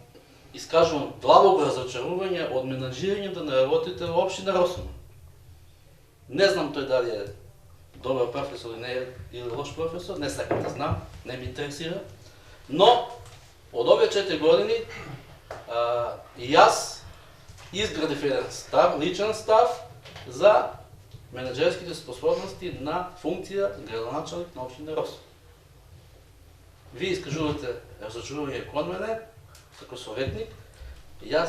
искажувам длабоко разочарување од менаџирањето на работите во општина Росоман. Не знам тој дали е добар професор или не е, или лош професор, не сакам да знам, не ме интересира. Но од овие 4 години и јас изградив еден став, личен став за менаџерските способности на функција градоначалник на општина Росоман. Вие искажувате разочарување кон мене, како советник, и јас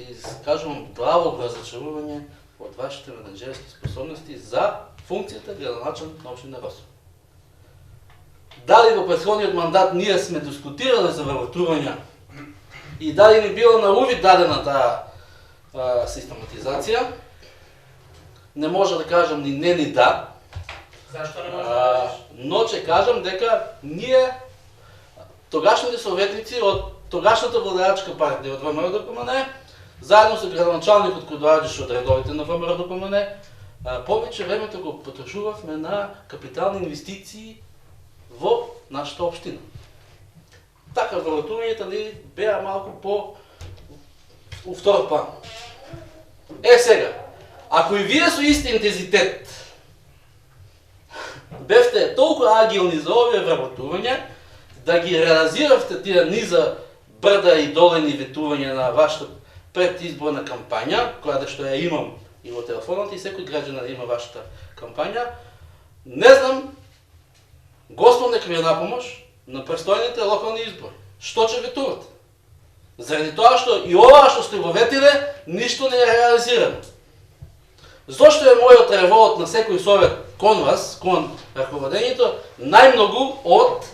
искажувам длабоко разочарување од вашите менаџерски способности за функцијата градоначалник на општина Росоман. Дали во претходниот мандат ние сме дискутирале за вработувања и дали ни било на увид дадена таа систематизација, не може да кажам ни не ни да. Зашто не може да кажеш? Но ќе кажам дека ние, тогашните советници од тогашната владеачка партија од ВМРО-ДПМН, заедно со градоначалникот кој доаѓаше од редовите на ВМРО-ДПМН, повеќе времето го потрошувавме на капитални инвестиции во нашата општина. Така вработувањето ни беа малку по втор план. Сега, ако и вие со ист интензитет бевте толку агилни за овие вработувања, да ги реализиравте тие низа брда и долени ветувања на вашата предизборна кампања, која што ја имам и во телефонот и секој граѓанин има вашата кампања, не знам, Господ нека ви е на помош на престојните локални избори. Што ќе ветувате? Заради тоа што и ова што сте го ветиле, ништо не е реализирано. Зошто е мојот револт на секој совет кон вас, кон раководењето, најмногу од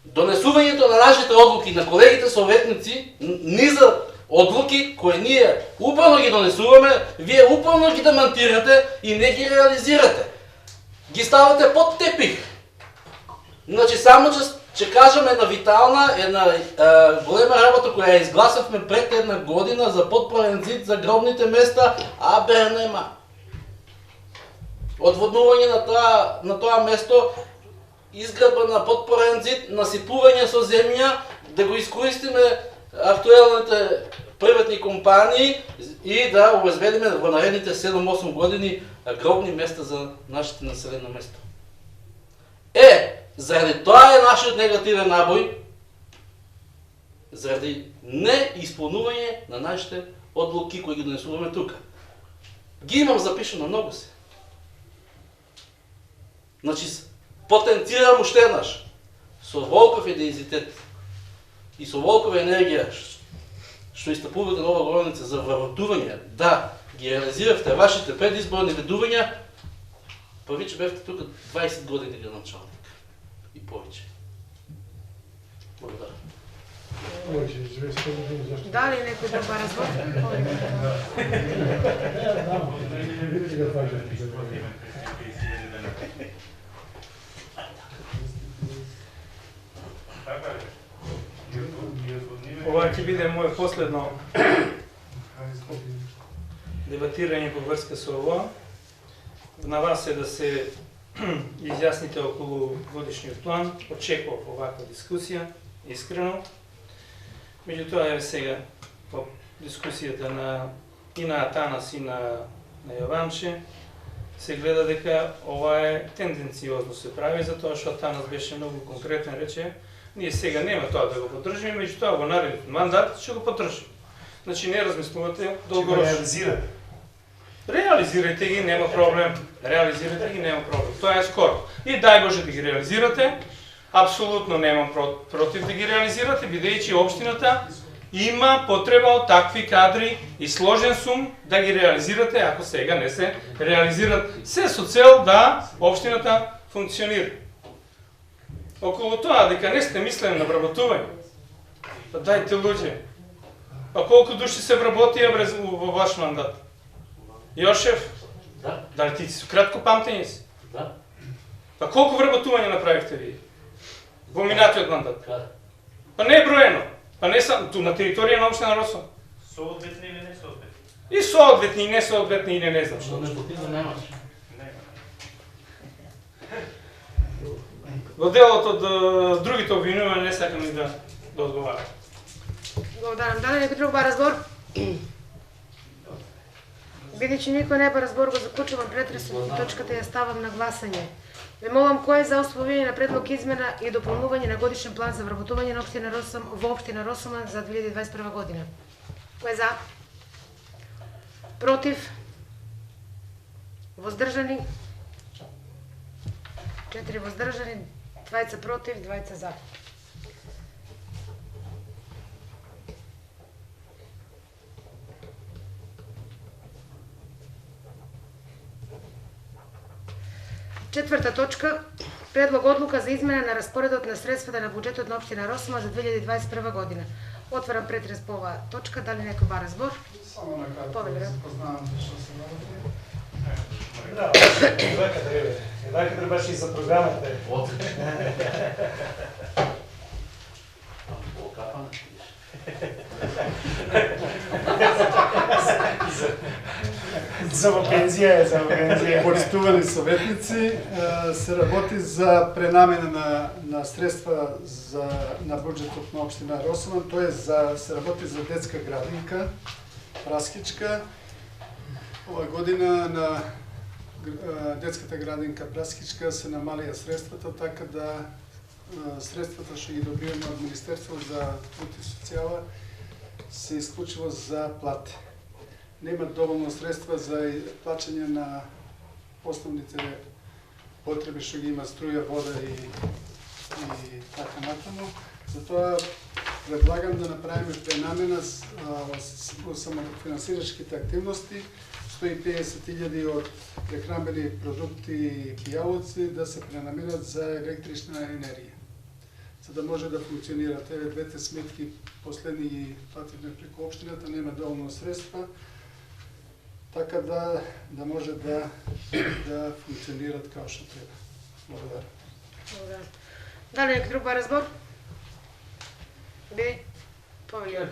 донесувањето на нашите одлуки на колегите советници, низа одлуки кои ние упорно ги донесуваме, вие упорно ги демантирате и не ги реализирате. Ги ставате под тепих. Значи само че кажам една витална, една голема работа која ја изгласавме пред една година за подпорен зид за гробните места, бе нема. Одводнување на тоа место, изградба на подпорен зид, насипување со земја, да го искористиме актуелните приватни компании и да обезбедиме во наредните 7-8 години гробни места за нашите населено место. Заради тоа е нашиот негативен набој, заради неисполнување на нашите одлуки кои ги донесуваме тука. Ги имам запишано многу се. Значи, потенцирам уште еднаш, со волков идеизитет и со волкова енергија, што истапувате на ова говорница за вработување, да ги реализиравте вашите предизборни ведувања, па ви че бевте тука 20 години градоначалник и повеќе. Благодарам. Дали некој друг бара збор? Ова ќе биде моје последно дебатирање по врска со ова. На вас е да се изјасните околу годишниот план. Очекував оваква дискусија, искрено. Меѓутоа е сега по дискусијата и на Атанас и на Јованче се гледа дека ова е тенденциозно се прави, затоа што Атанас беше многу конкретен, рече ние сега нема тоа да го поддржиме, меѓутоа во наредниот мандат ќе го поддржиме. Значи не размислувате долгорочно. Реализирајте ги, нема проблем. Реализирајте ги, нема проблем. Тоа е скоро. И дај Боже да ги реализирате. Апсолутно немам против да ги реализирате, бидејќи општината има потреба од такви кадри и сложен сум да ги реализирате, ако сега не се реализират. Се со цел да општината функционира. Околу тоа дека не сте мислени на вработување, па дајте луѓе. Па колку души се вработија во ваш мандат? Јошев? Да. Дали ти си кратко памтење си? Да. Па колку вработување направивте ви? Во минатиот мандат? Каде? Па не е броено. Па не сам ту на територија на општина Росом. Соодветни или не соодветни? И соодветни, и не соодветни, и не знам Но што. непотизам немаш. Во делот од другите обвинувања не сакам и да одговарам. Благодарам. Дали некој друг ба разбор? Бидејќи никој не ба разбор, го заклучувам претресот и точката ја ставам на гласање. Ве молам кој е за усвојување на предлог измена и дополнување на годишен план за вработување на општина Росом во општина Росоман за 2021 година. Кој е за? Против? Воздржани? 4 воздржани, 2 против, 2 за. Четврта точка, предлог одлука за измена на распоредот на средствата на буџетот на општина Росома за 2021 година. Отварам претрес по оваа точка, дали некој ба разбор? Само на карта Повеле, да да. се познавам што се работи. Да, едва каде беше и за програмата. Отлично. Окапане. За во пензија е, за во пензија. Почитувани советници, се работи за пренамена на средства на буџетот на општина Росоман, тоа се работи за детска градинка Праскичка. Ова година на детската градинка Праскичка се намалија средствата, така да средствата што ги добиваме од Министерството за труд и социјала се исклучиво за плати. Нема доволно средства за плаќање на основните потреби што ги има струја, вода и така натаму. Затоа предлагам да направиме пренамена во самофинансирачките активности, 150.000 од прехранбени продукти и пијалоци да се пренаменат за електрична енергија, за да може да функционират. Еве двете сметки последни ги плативме преку општината, нема доволно средства, така да може да функционират како што треба. Благодарам. Благодарам. Дали некој друг ба разбор? Би? Повеле.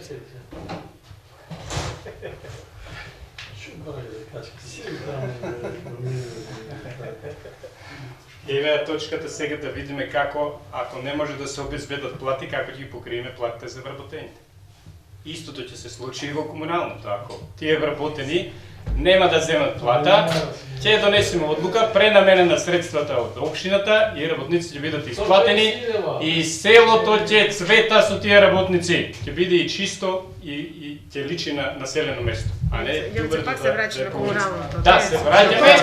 Еве е точката сега да видиме како, ако не може да се обезбедат плати, како ќе ги покриеме платите за вработените. Истото ќе се случи и во комуналното, ако тие вработени нема да земат плата, ќе донесеме одлука пренамена на средствата од општината и работниците ќе бидат исплатени и селото ќе цвета со тие работници, ќе биде и чисто и ќе личи на населено место, а не Јоце пак се враќа на комуналното. Да, се враќаме,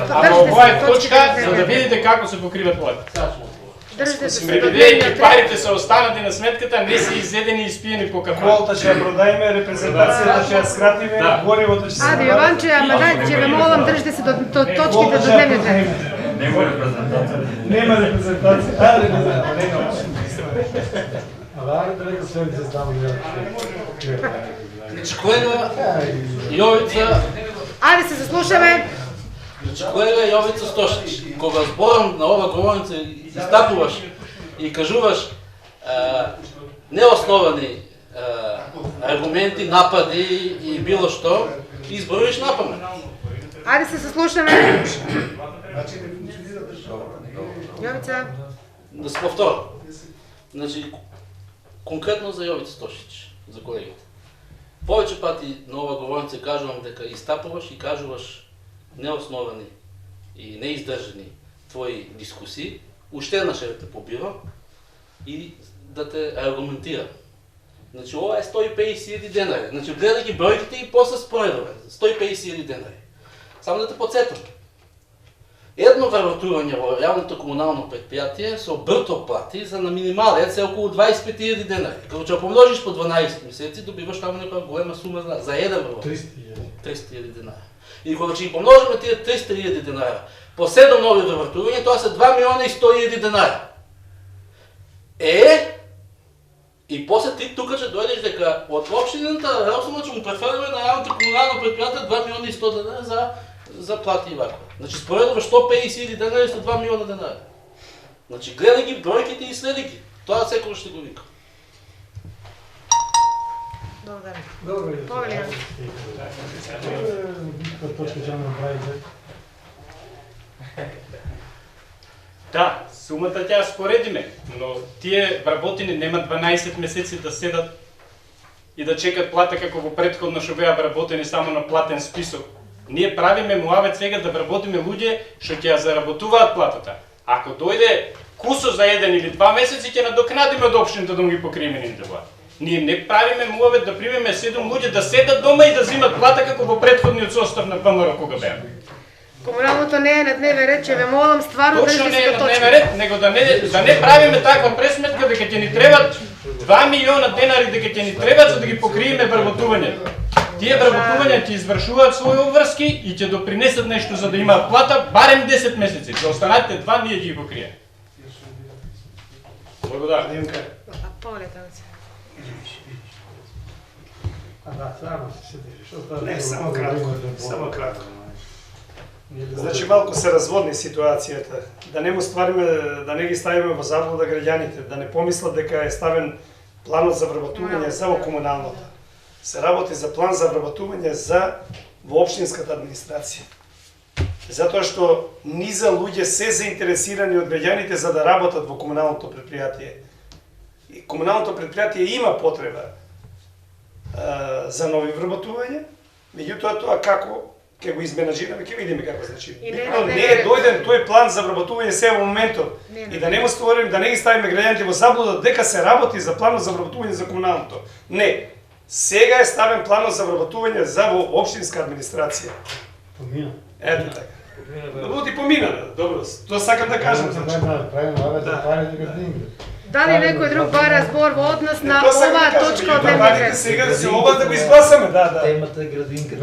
ама ова е точка за да видите како се покриват плати. Држите се Бидејќи парите се останати на сметката, не се изедени и испиени по кафе. Колта ќе ја продајме, репрезентацијата ќе ја скратиме, горивото ќе се Аде, Јованче, ама дај, ќе ве молам, држите се до точките до дневниот ред. Нема репрезентација. Нема репрезентација. Значи, колега Јовица, Аде се заслушаме. колега Јовица Стошич, кога зборам на ова говорница истакуваш и кажуваш неосновани аргументи, напади и било што, и изборуваш напамет. Ајде се сослушаме. Значи не функционира држава. Јовица. Да се повторам. Значи, конкретно за Јовица Стошич, за колегите. Повеќе пати на ова говорница кажувам дека истапуваш и кажуваш неосновани и неиздржани твои дискусии, уште еднаш ќе те побирам и да те аргументирам. Значи, ова е 150.000 денари. Значи, гледај ги бројките и после споредове. 150.000 денари. Само да те подсетам. Едно вработување во јавното комунално предпријатие со брто плати за на минималец е околу 25.000 денари. Како ќе помножиш по 12 месеци, добиваш таму некоја голема сума за еден вработување. 300.000 денари. И кога ќе ги помножиме тие 300.000 денари по 7 нови вработувања, тоа се 2.100.000 денари. И после ти тука ќе дојдеш дека од општината Росома ќе му префрлиме на јавното комунално предпријатие 2.100.000 денари за плати и вака. Значи споредуваш 150.000 денари со 2 милиона денари. Значи гледај ги бројките и следи ги. Тоа секој ще го вика. Добре. Повелија. Да, сумата ќе ја споредиме, но тие вработени нема 12 месеци да седат и да чекат плата како во претходно што беа вработени само на платен список. Ние правиме муавет сега да вработиме луѓе што ќе ја заработуваат платата. Ако дојде кусо за 1 или 2 месеци ќе надокнадиме од општината да му ги покриеме нивните плати. Ние не правиме муавет да примеме 7 луѓе да седат дома и да земат плата како во претходниот состав на ВМРО кога беа. Комуналното не е на дневен ред, ќе ве молам стварно Точно држите не е се на до дневен точка. ред, него да не правиме таква пресметка дека ќе ни требат 2 милиона денари дека ќе ни требат за да ги покриеме вработувањето. Тие вработувања ќе извршуваат своји обврски и ќе допринесат нешто за да имаат плата барем 10 месеци. За останатите 2 ние ги покриеме. Благодарам. Повелија Тавица. Не, само кратко. Значи малку се разводни ситуацијата, да не му ствариме, да не ги ставиме во заблуда граѓаните, да не помислат дека е ставен планот за вработување за во комуналната. Се работи за план за вработување за во општинската администрација. Затоа што низа луѓе се заинтересирани од граѓаните за да работат во комуналното предпријатие. И комуналното предпријатие има потреба за нови вработувања, меѓутоа тоа како ќе го изменаџираме, ќе видиме како значи. Но не е дојден тој план за вработување сега во моментот. И да не му створиме, да не ги ставиме граѓаните во заблуда дека се работи за планот за вработување за комуналното. Не. Сега е ставен планот за вработување за во општинска администрација. Помина. Ето така. Луди помина, добро. Тоа сакам да кажам. Дали некој друг бара збор во однос на оваа точка од дневниот ред? Сега се ова да го изгласаме, да. Темата градинка.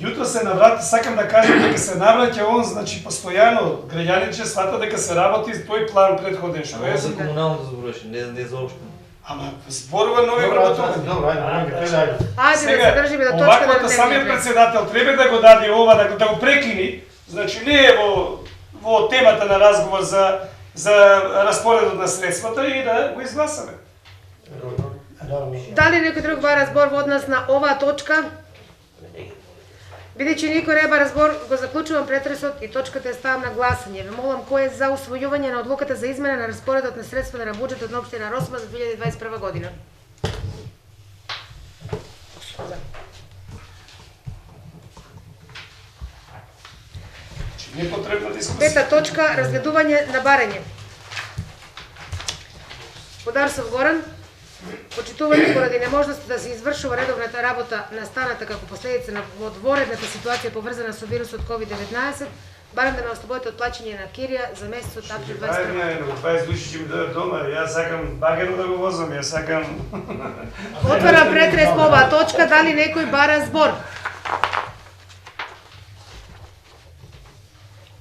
Јутро се наврати, сакам да кажам дека се навраќа он, значи постојано граѓаните свата дека се работи тој план претходен што е. За комуналното зборуваше, не за општина. Ама зборува нови вработувања. Ајде да се држиме до точка на Оваквото самиот дневниот ред. председател треба да го даде ова, да го прекини. Значи не е во темата на разговор за распоредот на средствата и да го изгласаме. Дали некој друг бара збор во однос на оваа точка? Бидејќи никој не бара збор, го заклучувам претресот и точката е ставам на гласање. Ве молам кој е за усвојување на одлуката за измена на распоредот на средствата на буџетот на општина Росома за 2021 година. Не е потребна дискусија. Пета точка, разгледување на барање. Подарсов Горан, почитување поради неможност да се извршува редовната работа настаната како последица на одворедната ситуација поврзана со вирусот COVID-19, барам да ме ослободите од плаќање на кирија за месецот април 2021. Барање, 20 души ќе ми дојдат дома, јас сакам багерно да го возам, јас сакам... Отварам претрес по оваа точка, дали некој бара збор?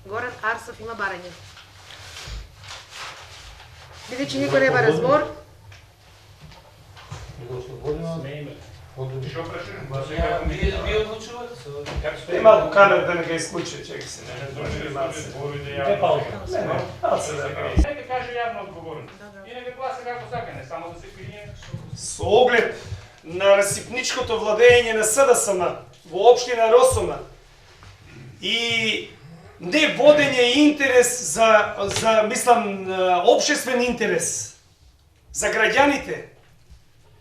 Горан Арсов има барање. Бидејќи никој не бара збор, Вие одлучувате? Е малку камер да не ги исклучи, чекай се. Нека каже јавно одговорно. И нека гласа како сака, не само да се крие. Со оглед на расипничкото владење на СДСМ во општина Росоман и не водење интерес за мислам, општествен интерес за граѓаните,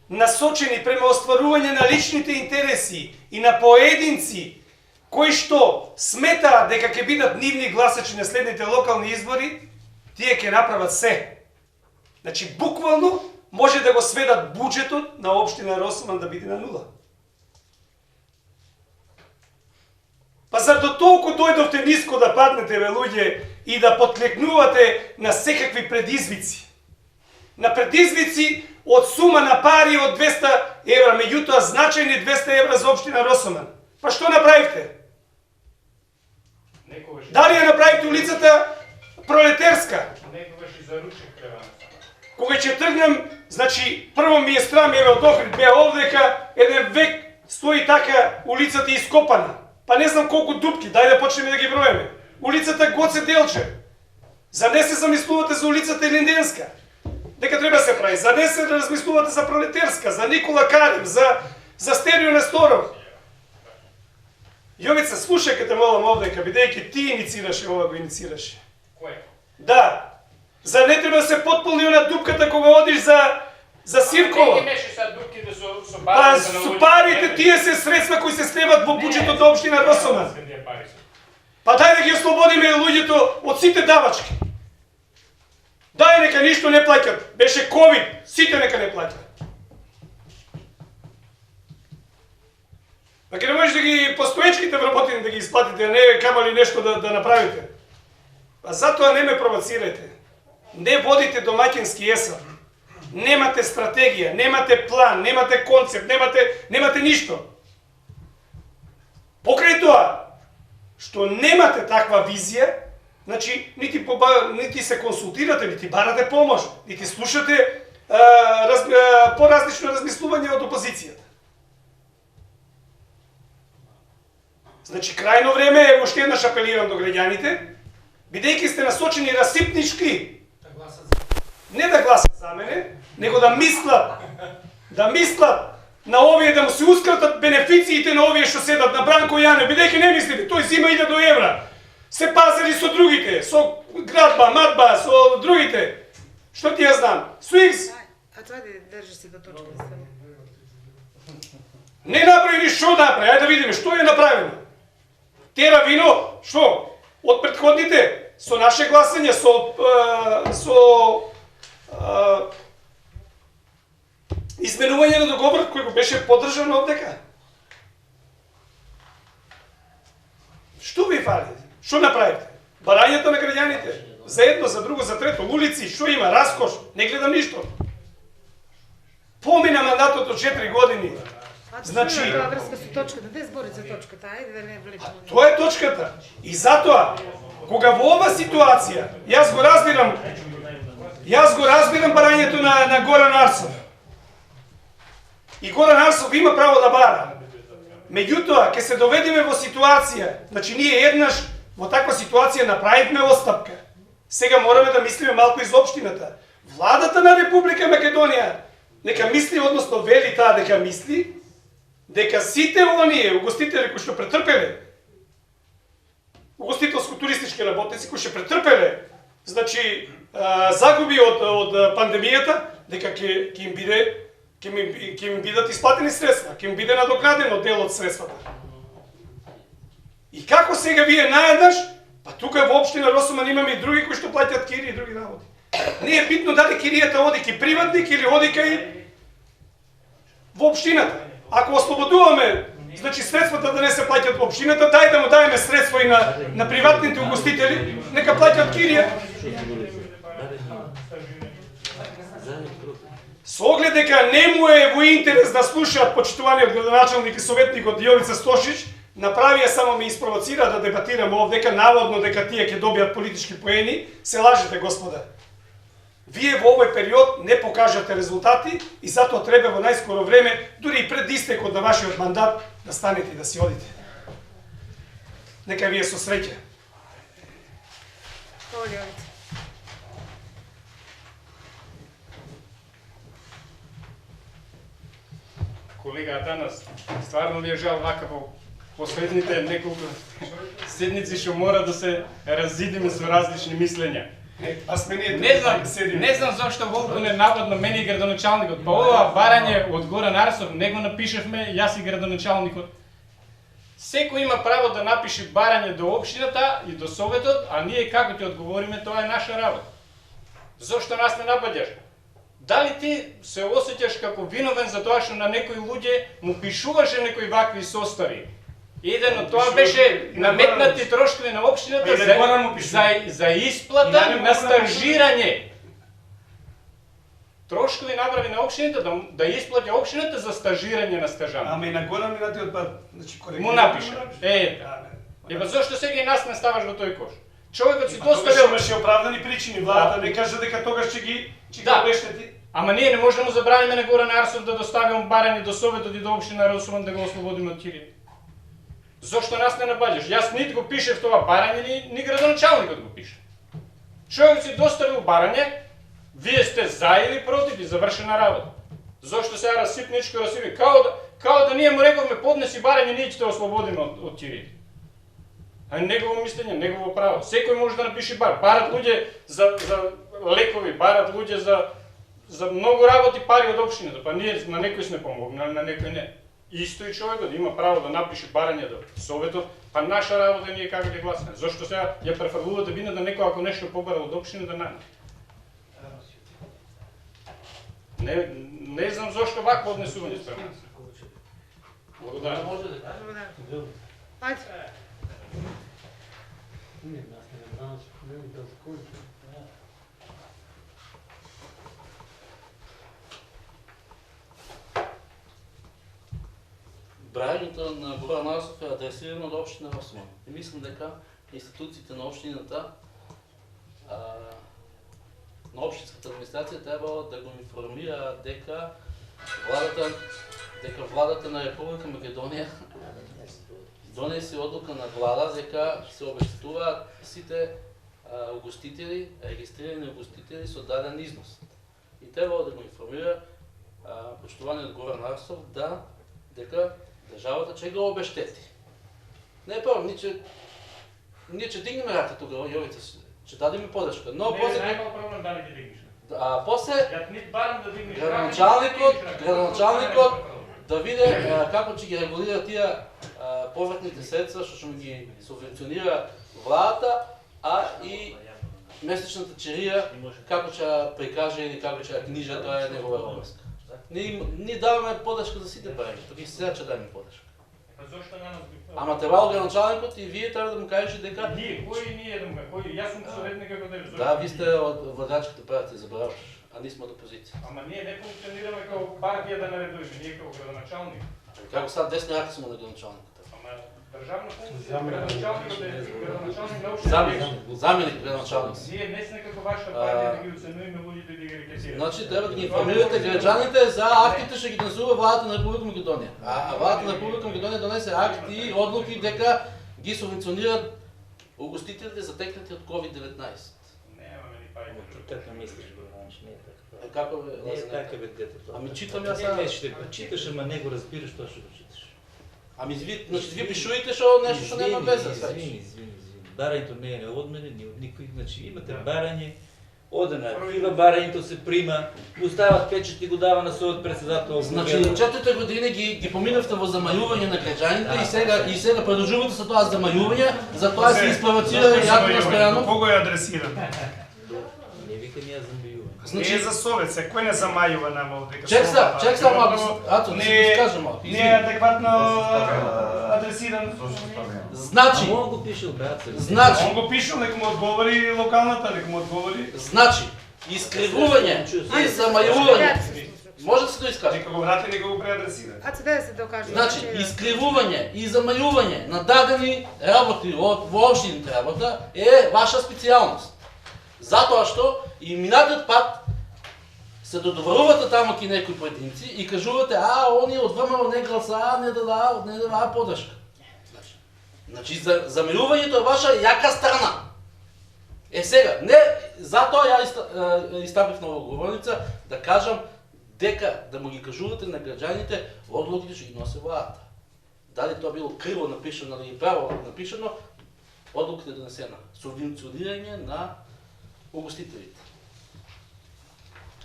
насочени према остварување на личните интереси и на поединци кои што сметаат дека ќе бидат нивни гласачи на следните локални избори, тие ќе направат се. Значи, буквално може да го сведат буџетот на општина Росоман да биде на нула. Па зато толку дојдовте ниско да паднете, бе луѓе, и да подклекнувате на секакви предизвици. На предизвици од сума на пари од 200 евра, меѓутоа значајни 200 евра за општина Росоман. Па што направивте? Дали ја направите улицата Пролетерска? Некогаш и за ручек треба на стана. Кога ќе тргнем, значи, прво ми е страм, еве од Охрид беа овдека, еден век стои така улицата ископана. Па не знам колку дупки, дај да почнеме да ги броеме. Улицата Гоце Делчев. За не се замислувате за улицата Линденска? Дека треба се прави. За не се размислувате за Пролетерска, за Никола Карев, за Стерио Несторов. Јовица, слушај ке те молам овдека, бидејќи ти инициираше ова, го инициираше. Кој? Да. За не треба да се потполни она дупката кога одиш за Сиркова. Не имаше са дупки да со Па барите на со парите тие се средства кои се слеват во буџетот на општина Росоман. Па дај да ги ослободиме луѓето од сите давачки. Дај нека ништо не плаќат. Беше ковид, сите нека не плаќат. Па ке не можеш да ги постоечките вработени да ги исплатите, а не камали нешто да направите. Па затоа не ме провоцирајте. Не водите домаќински ЕСА. Немате стратегија, немате план, немате концепт, немате ништо. Покрај тоа, што немате таква визија, значи нити се консултирате, нити барате помош, нити слушате поразлично размислување од опозицијата. Значи, крајно време е, уште еднаш апелирам до граѓаните, бидејќи сте насочени расипнички, не да гласат за мене, него да мислат на овие, да му се ускратат бенефициите на овие што седат на Бранко Јане, бидејќи не мислите, тој зима 1000 евра, се пазари со другите, со Градба, Матба, со другите. Што ти ја знам? Суикс. А тоа да држи си до точка. Не направи ни што направи, ајде да видиме што е направено. Тера вино, што? Од претходните, со наше гласање, со изменување на договорот кој го беше поддржан овдека. Што ви фали? Што направите? Барањето на граѓаните? За едно, за друго, за трето, улици, што има, раскош, не гледам ништо. Помина мандатот од 4 години. Значи, тоа врска со точката, де збори за точката, ајде да не влечеме. Тоа е точката. И затоа, кога во ова ситуација, јас го разбирам барањето на Горан Арсов. И Горан Арсов има право да бара. Меѓутоа, ќе се доведеме во ситуација, значи ние еднаш во таква ситуација направивме оставка. Сега мораме да мислиме малку и за општината. Владата на Република Македонија нека мисли, односно вели таа дека мисли, дека сите оние угостители кои што претрпеле, угостителско-туристички работници кои што претрпеле, значи загуби од пандемијата, дека ќе им бидат исплатени средства, ќе им биде надокнадено дел од средствата. И како сега вие наеднаш, па тука во општина Росоман имаме и други кои што плаќаат кири и други работи. Не е битно дали киријата оди ки приватник или оди кај во општината. Ако ослободуваме, значи средствата да не се плаќаат во општината, дај да му даеме средства и на приватните угостители, нека плаќаат кирија. Со оглед дека не му е во интерес да слушаат почитуваниот градоначалник и советникот Јовица Стошич, направија само ме испровоцира да дебатирам овдека, наводно дека тие ќе добијат политички поени, се лажете, господа. Вие во овој период не покажате резултати и затоа треба во најскоро време, дури и пред истекот на вашиот мандат, да станете и да си одите. Нека вие со среќа. колега Атанас, стварно ми е жал вака во последните неколку седмици што мора да се разидиме со различни мислења. А сменете. Не знам зашто Волко не наводно мене и градоначалникот. Па ова барање од Горан Арсов не го напишевме, јас и градоначалникот. Секој има право да напише барање до општината и до советот, а ние како ќе одговориме, тоа е наша работа. Зошто нас не напаѓаш? Дали ти се осеќаш како виновен за тоа што на некои луѓе му пишуваше некои вакви состави? Еден од тоа беше наметнати трошкови на општината за исплата на стажирање. Трошкови направи на општината да исплати општината за стажирање на стажант. Ама и на гора минатиот пат, значи Му напиша. Еба зошто сега и нас не ставаш во тој кош? Човекот си Тогаш доставил. имаше оправдани причини, владата не каже дека тогаш ќе ги обештети. Ама ние не можеме да забраниме на Горан Арсов да доставиме барање до советот и до општина Росоман да го ослободиме од Кирија. Зошто нас не набаѓаш? Јас нит го пишев това барање, ни градоначалникот го пише. Човек си доставил барање, вие сте за или против и завршена работа. Зошто сега расипничко расипи? Као да ние му рековме поднеси барање, ние ќе те ослободиме од Кирија. А негово мислење, негово право. Секој може да напише бар. Барат луѓе за лекови, барат луѓе за многу работи пари од општината. Па ние на некој сме помогнали, на некој не. Исто и човекот има право да напише барање до советот, па наша работа ние како ќе гласаме. Зошто сега ја префрлувате вина да некој ако нешто побара од општина да најде? Не знам зошто вакво однесување спрема нас. Благодарам. Може да кажа. Ајде. Брањето на Горан Арсов е адресирано од општина Росоман. И мислам дека институциите на општината, на општинската администрација требало да го информира дека владата на Република Македонија донесе одлука на влада дека се обештетуваат сите угостители, регистрирани угостители со даден износ. И требало да го информира почитуваниот Горан Арсов дека државата ќе го обештети. Не прво, ние ќе дигнеме рака тука, Јовица, ќе дадеме подршка, но после... Не е проблем дали ги дигнеш. После Ја нит барам да дигнеш. градоначалникот да види како ќе ги регулира тие повратните средства што ќе ги субвенционира владата, а и месечната чирија како ќе прикаже или како ќе книжа, тоа е негова обврска. Ние даваме подршка за сите барања, тука и сега ќе даваме подршка. Зошто на нас ги? Ама требало градоначалникот и вие треба да му кажете дека... Ние, кој ние да му кажем? Јас сум советник како да Да, ви сте од владачката партија, забораваш, а ние сме од опозиција. Ама ние не функционираме како партија да наредуваме, ние како градоначалник. Како сега десни рака сме на градоначалникот? Ама државна функција, градоначалникот е градоначалник на општина. Заменик градоначалник. Ние не сме како ваша партија да ги оценуваме луѓето и да ги рекетираме. Значи треба да ги информирате граѓаните за актите што ги донесува владата на Република Македонија. А владата на Република Македонија донесе акти и одлуки дека ги субвенционираат угостителите затекнати од COVID-19. Немаме ни пари. Така мислиш, Горанч, не е така. Како бе? Не е така, бе, дете тоа. Ами читам јас сега. Не, ще го читаш, ама не го разбираш тоа што го читаш. Ами ви пишувате што нешто што нема веза. Извини. Барањето не е од мене, ни од никој. Значи имате барање, оде на архива, барањето се прима, го стават печат и го дава на својот председател. Значи 4 години ги поминавте во замајување на граѓаните и сега продолжувате со тоа замајување, затоа се испровоцира јако настојано. Кого е адресиран? Не викам јас замајување. Не е за совет, секој не замајува нам овде. Чек са, малку, ато, да се скажем малку. Не е адекватно адресиран. Значи, Он го пишел, брат. Он го пишел, нека му одговори локалната, нека му одговори. Значи, искривување и замајување. Може да се тоа искаже. Нека го врати, нека го преадресира. Ајде да се докаже. Значи, искривување и замајување на дадени работи во општините работа е ваша специјалност. Затоа што и минатиот пат се додобрувате таму ки некои поединци и кажувате, они од ВМРО не гласаа, не дадаа подршка. Значи, замајувањето е ваша јака страна. Сега, не, затоа ја истапив на говорница да кажам дека да му ги кажувате на граѓаните, одлуките што ги носи владата. Дали тоа било криво напишано или право напишано, одлуката е донесена. Субвенционирање на угостителите.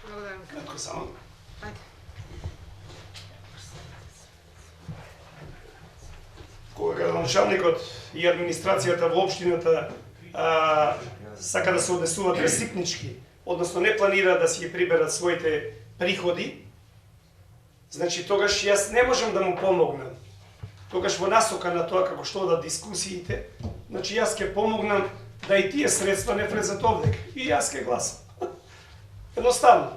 Благодарам. Кратко само. Ајде. Кога градоначалникот и администрацијата во општината сака да се однесуваат ресипнички, односно не планираат да си ги приберат своите приходи, значи тогаш јас не можам да му помогнам. Тогаш во насока на тоа како што одат дискусиите, значи јас ќе помогнам да и тие средства не влезат овдека. И јас ќе гласам. Едноставно.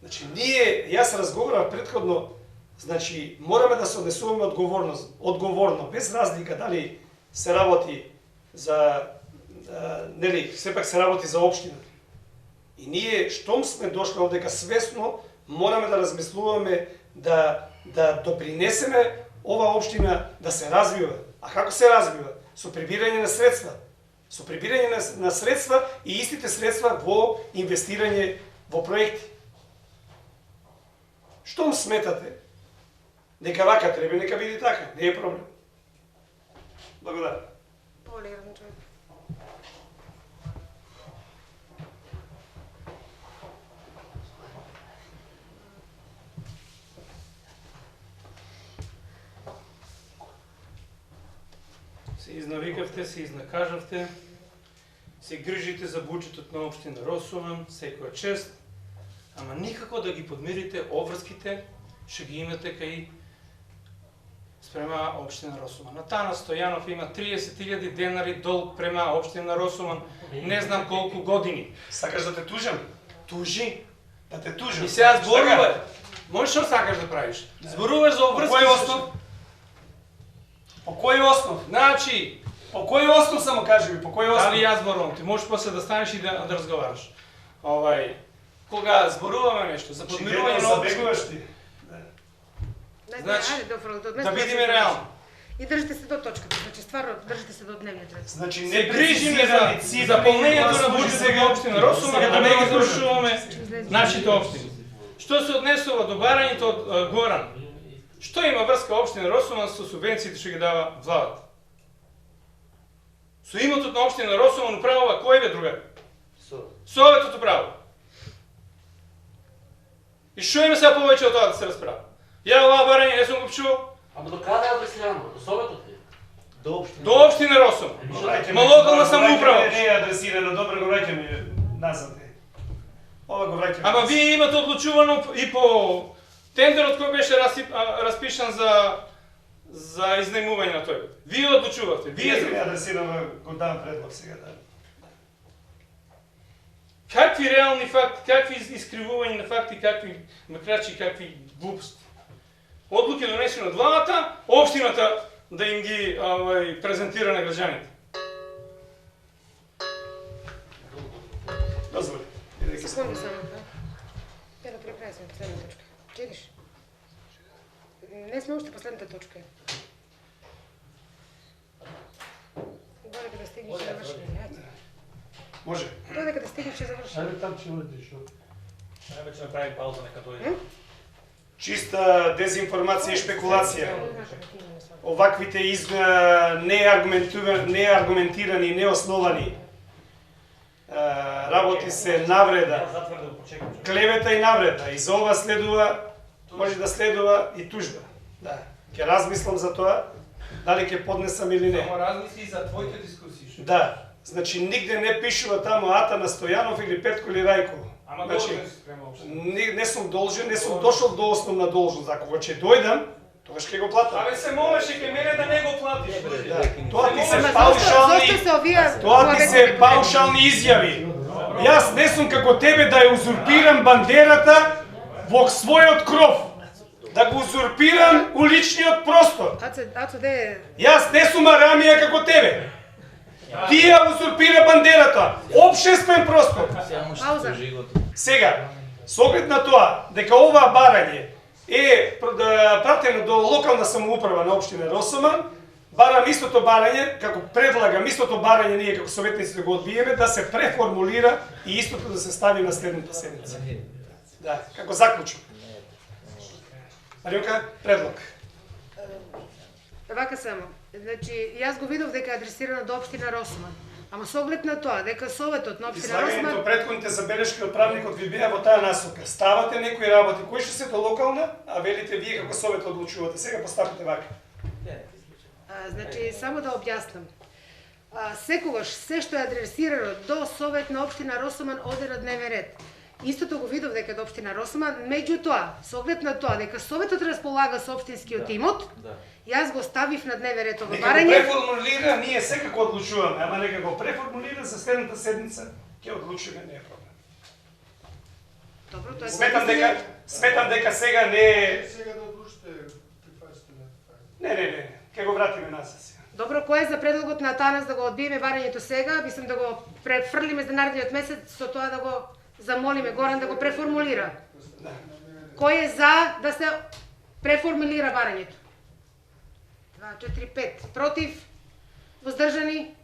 Значи јас разговарав претходно, значи мораме да се однесуваме одговорно, без разлика дали се работи за нели, сепак се работи за општината. И ние штом сме дошли овдека свесно мораме да размислуваме да допринесеме ова општина да се развива. А како се развива? Со прибирање на средства. Со прибирање на средства и истите средства во инвестирање во проекти. Штом сметате дека вака треба, нека биде така, не е проблем. Благодарам. Полиран човек. Се изнавикавте, се изнакажавте, се грижите за буџетот на општина Росован, секоја чест, ама никако да ги подмирите обврските што ги имате кај спрема општина Росован. Натана Стојанов има 30.000 денари долг према општина Росован, не знам колку години. Сакаш да те тужам? Тужи. Да те тужам. И сега зборувај. Можеш што сакаш да правиш? Зборуваш за обврски. По кој основ? По кој основ? Значи, По кој основ само кажи ми, по кој основ? дали јас зборувам, ти можеш после да станеш и да разговараш. Кога зборуваме нешто за подмирување на обврски, забегуваш ти. Значи, ајде, да бидеме реални. И држите се до точката, значи стварно држите се до дневниот ред. Значи Се грижиме за заполнењето на буџетот на општина Росован, да не ги завршуваме нашите општини. Што се однесува до барањето од Горан? Што има врска општина Росован со субвенциите што ги дава владата? Со имотот на општина Росован управува кој бе другар? Советот управува. И што има сега повеќе од тоа да се расправа? Ја оваа барање не сум го чуo. Ама до каде е адресирано? До Советот ли? До општина Росован. Ма локална самоуправа. Не е адресирано, добро го враќаме назад. Ова го враќаме. Ама вие имате одлучувано и по тендерот кој беше распишан за изнајмување на тој. Вие одлучувавте. Вие не адресирано, го дам предлог сега да. Какви реални факти, какви искривувања на факти, какви макрачи, какви глупости. Одлуки донесени од владата, општината да им ги презентира на граѓаните. Дозволи. Секунду само. Ја да прекрасам последна точка. Чекаш. Не сме уште последната точка. Додека да стигнеш ќе завршиме. Ајде. Може. Додека да стигнеш ќе завршиме. Ајде там ќе одиш. Ајде ќе направим пауза нека дојде. Чиста дезинформација и шпекулација. Оваквите неаргументирани, неосновани работи се навреда, клевета и навреда. И за ова следува, може да следува и тужба. Да. Ќе размислам за тоа, дали ќе поднесам или не. Само размисли за твоите дискусии. Да. Значи нигде не пишува таму Атана Стојанов или Петко или Рајко. Ама Значи, должен си спрема општина. не сум должен, не сум дошол до основна должност. За кога ќе дојдам, тогаш ќе го платам. Абе се молеше кај мене да не го платиш. Да. Тоа ти се Ама паушални, зошто се овие тоа ти се паушални изјави. Јас не сум како тебе да ја узурпирам бандерата во својот кров. Да го узурпирам уличниот простор. Ацо де Јас не сум арамија како тебе. Ти ја узурпира бандерата. Обшествен простор. пауза. Сега, со оглед на тоа дека ова барање е пратено до локална самоуправа на општина Росоман, барам истото барање, како предлагам истото барање ние како советници да го одбиеме, да се преформулира и истото да се стави на следната седница. Да, како заклучок. Марионка, предлог. Вака само. Значи, јас го видов дека е адресирано до општина Росман. Ама со оглед на тоа дека советот на општина Излагањето Росман претходните забелешки од правникот ви беа во таа насока. Ставате некои работи кои што се до локална, а велите вие како совет одлучувате. Сега поставите вака. значи само да објаснам. Секогаш се што е адресирано до совет на општина Росман оде на дневен ред. Истото го видов дека до општина Росман, меѓутоа, со оглед на тоа дека советот располага со општинскиот имот, јас го ставив на дневен ред ова Нека го барање. преформулира, ние секако одлучуваме, ама нека го преформулира за следната седница, ќе одлучиме, не е проблем. Добро, тоа е Сметам дека сега не е... Сега да одлучите прифаќате на това. Не, ќе го вратиме назад сега. Добро, кој е за предлогот на Атанас да го одбиеме барањето сега, мислам да го префрлиме за наредниот месец, со тоа да го замолиме Горан да го преформулира. Да. Кој е за да се преформулира барањето? 2, 4, 5. Против? Воздржани?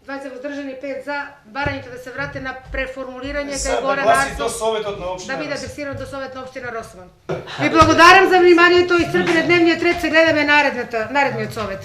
20 воздржани, 5 за. Барањето да се врате на преформулирање За кај да Горан гласи до Арсов. советот на Да општина. биде адресиран до совет на општина Росман. Ви благодарам за вниманието, исцрпен е дневниот ред, се гледаме наредниот совет.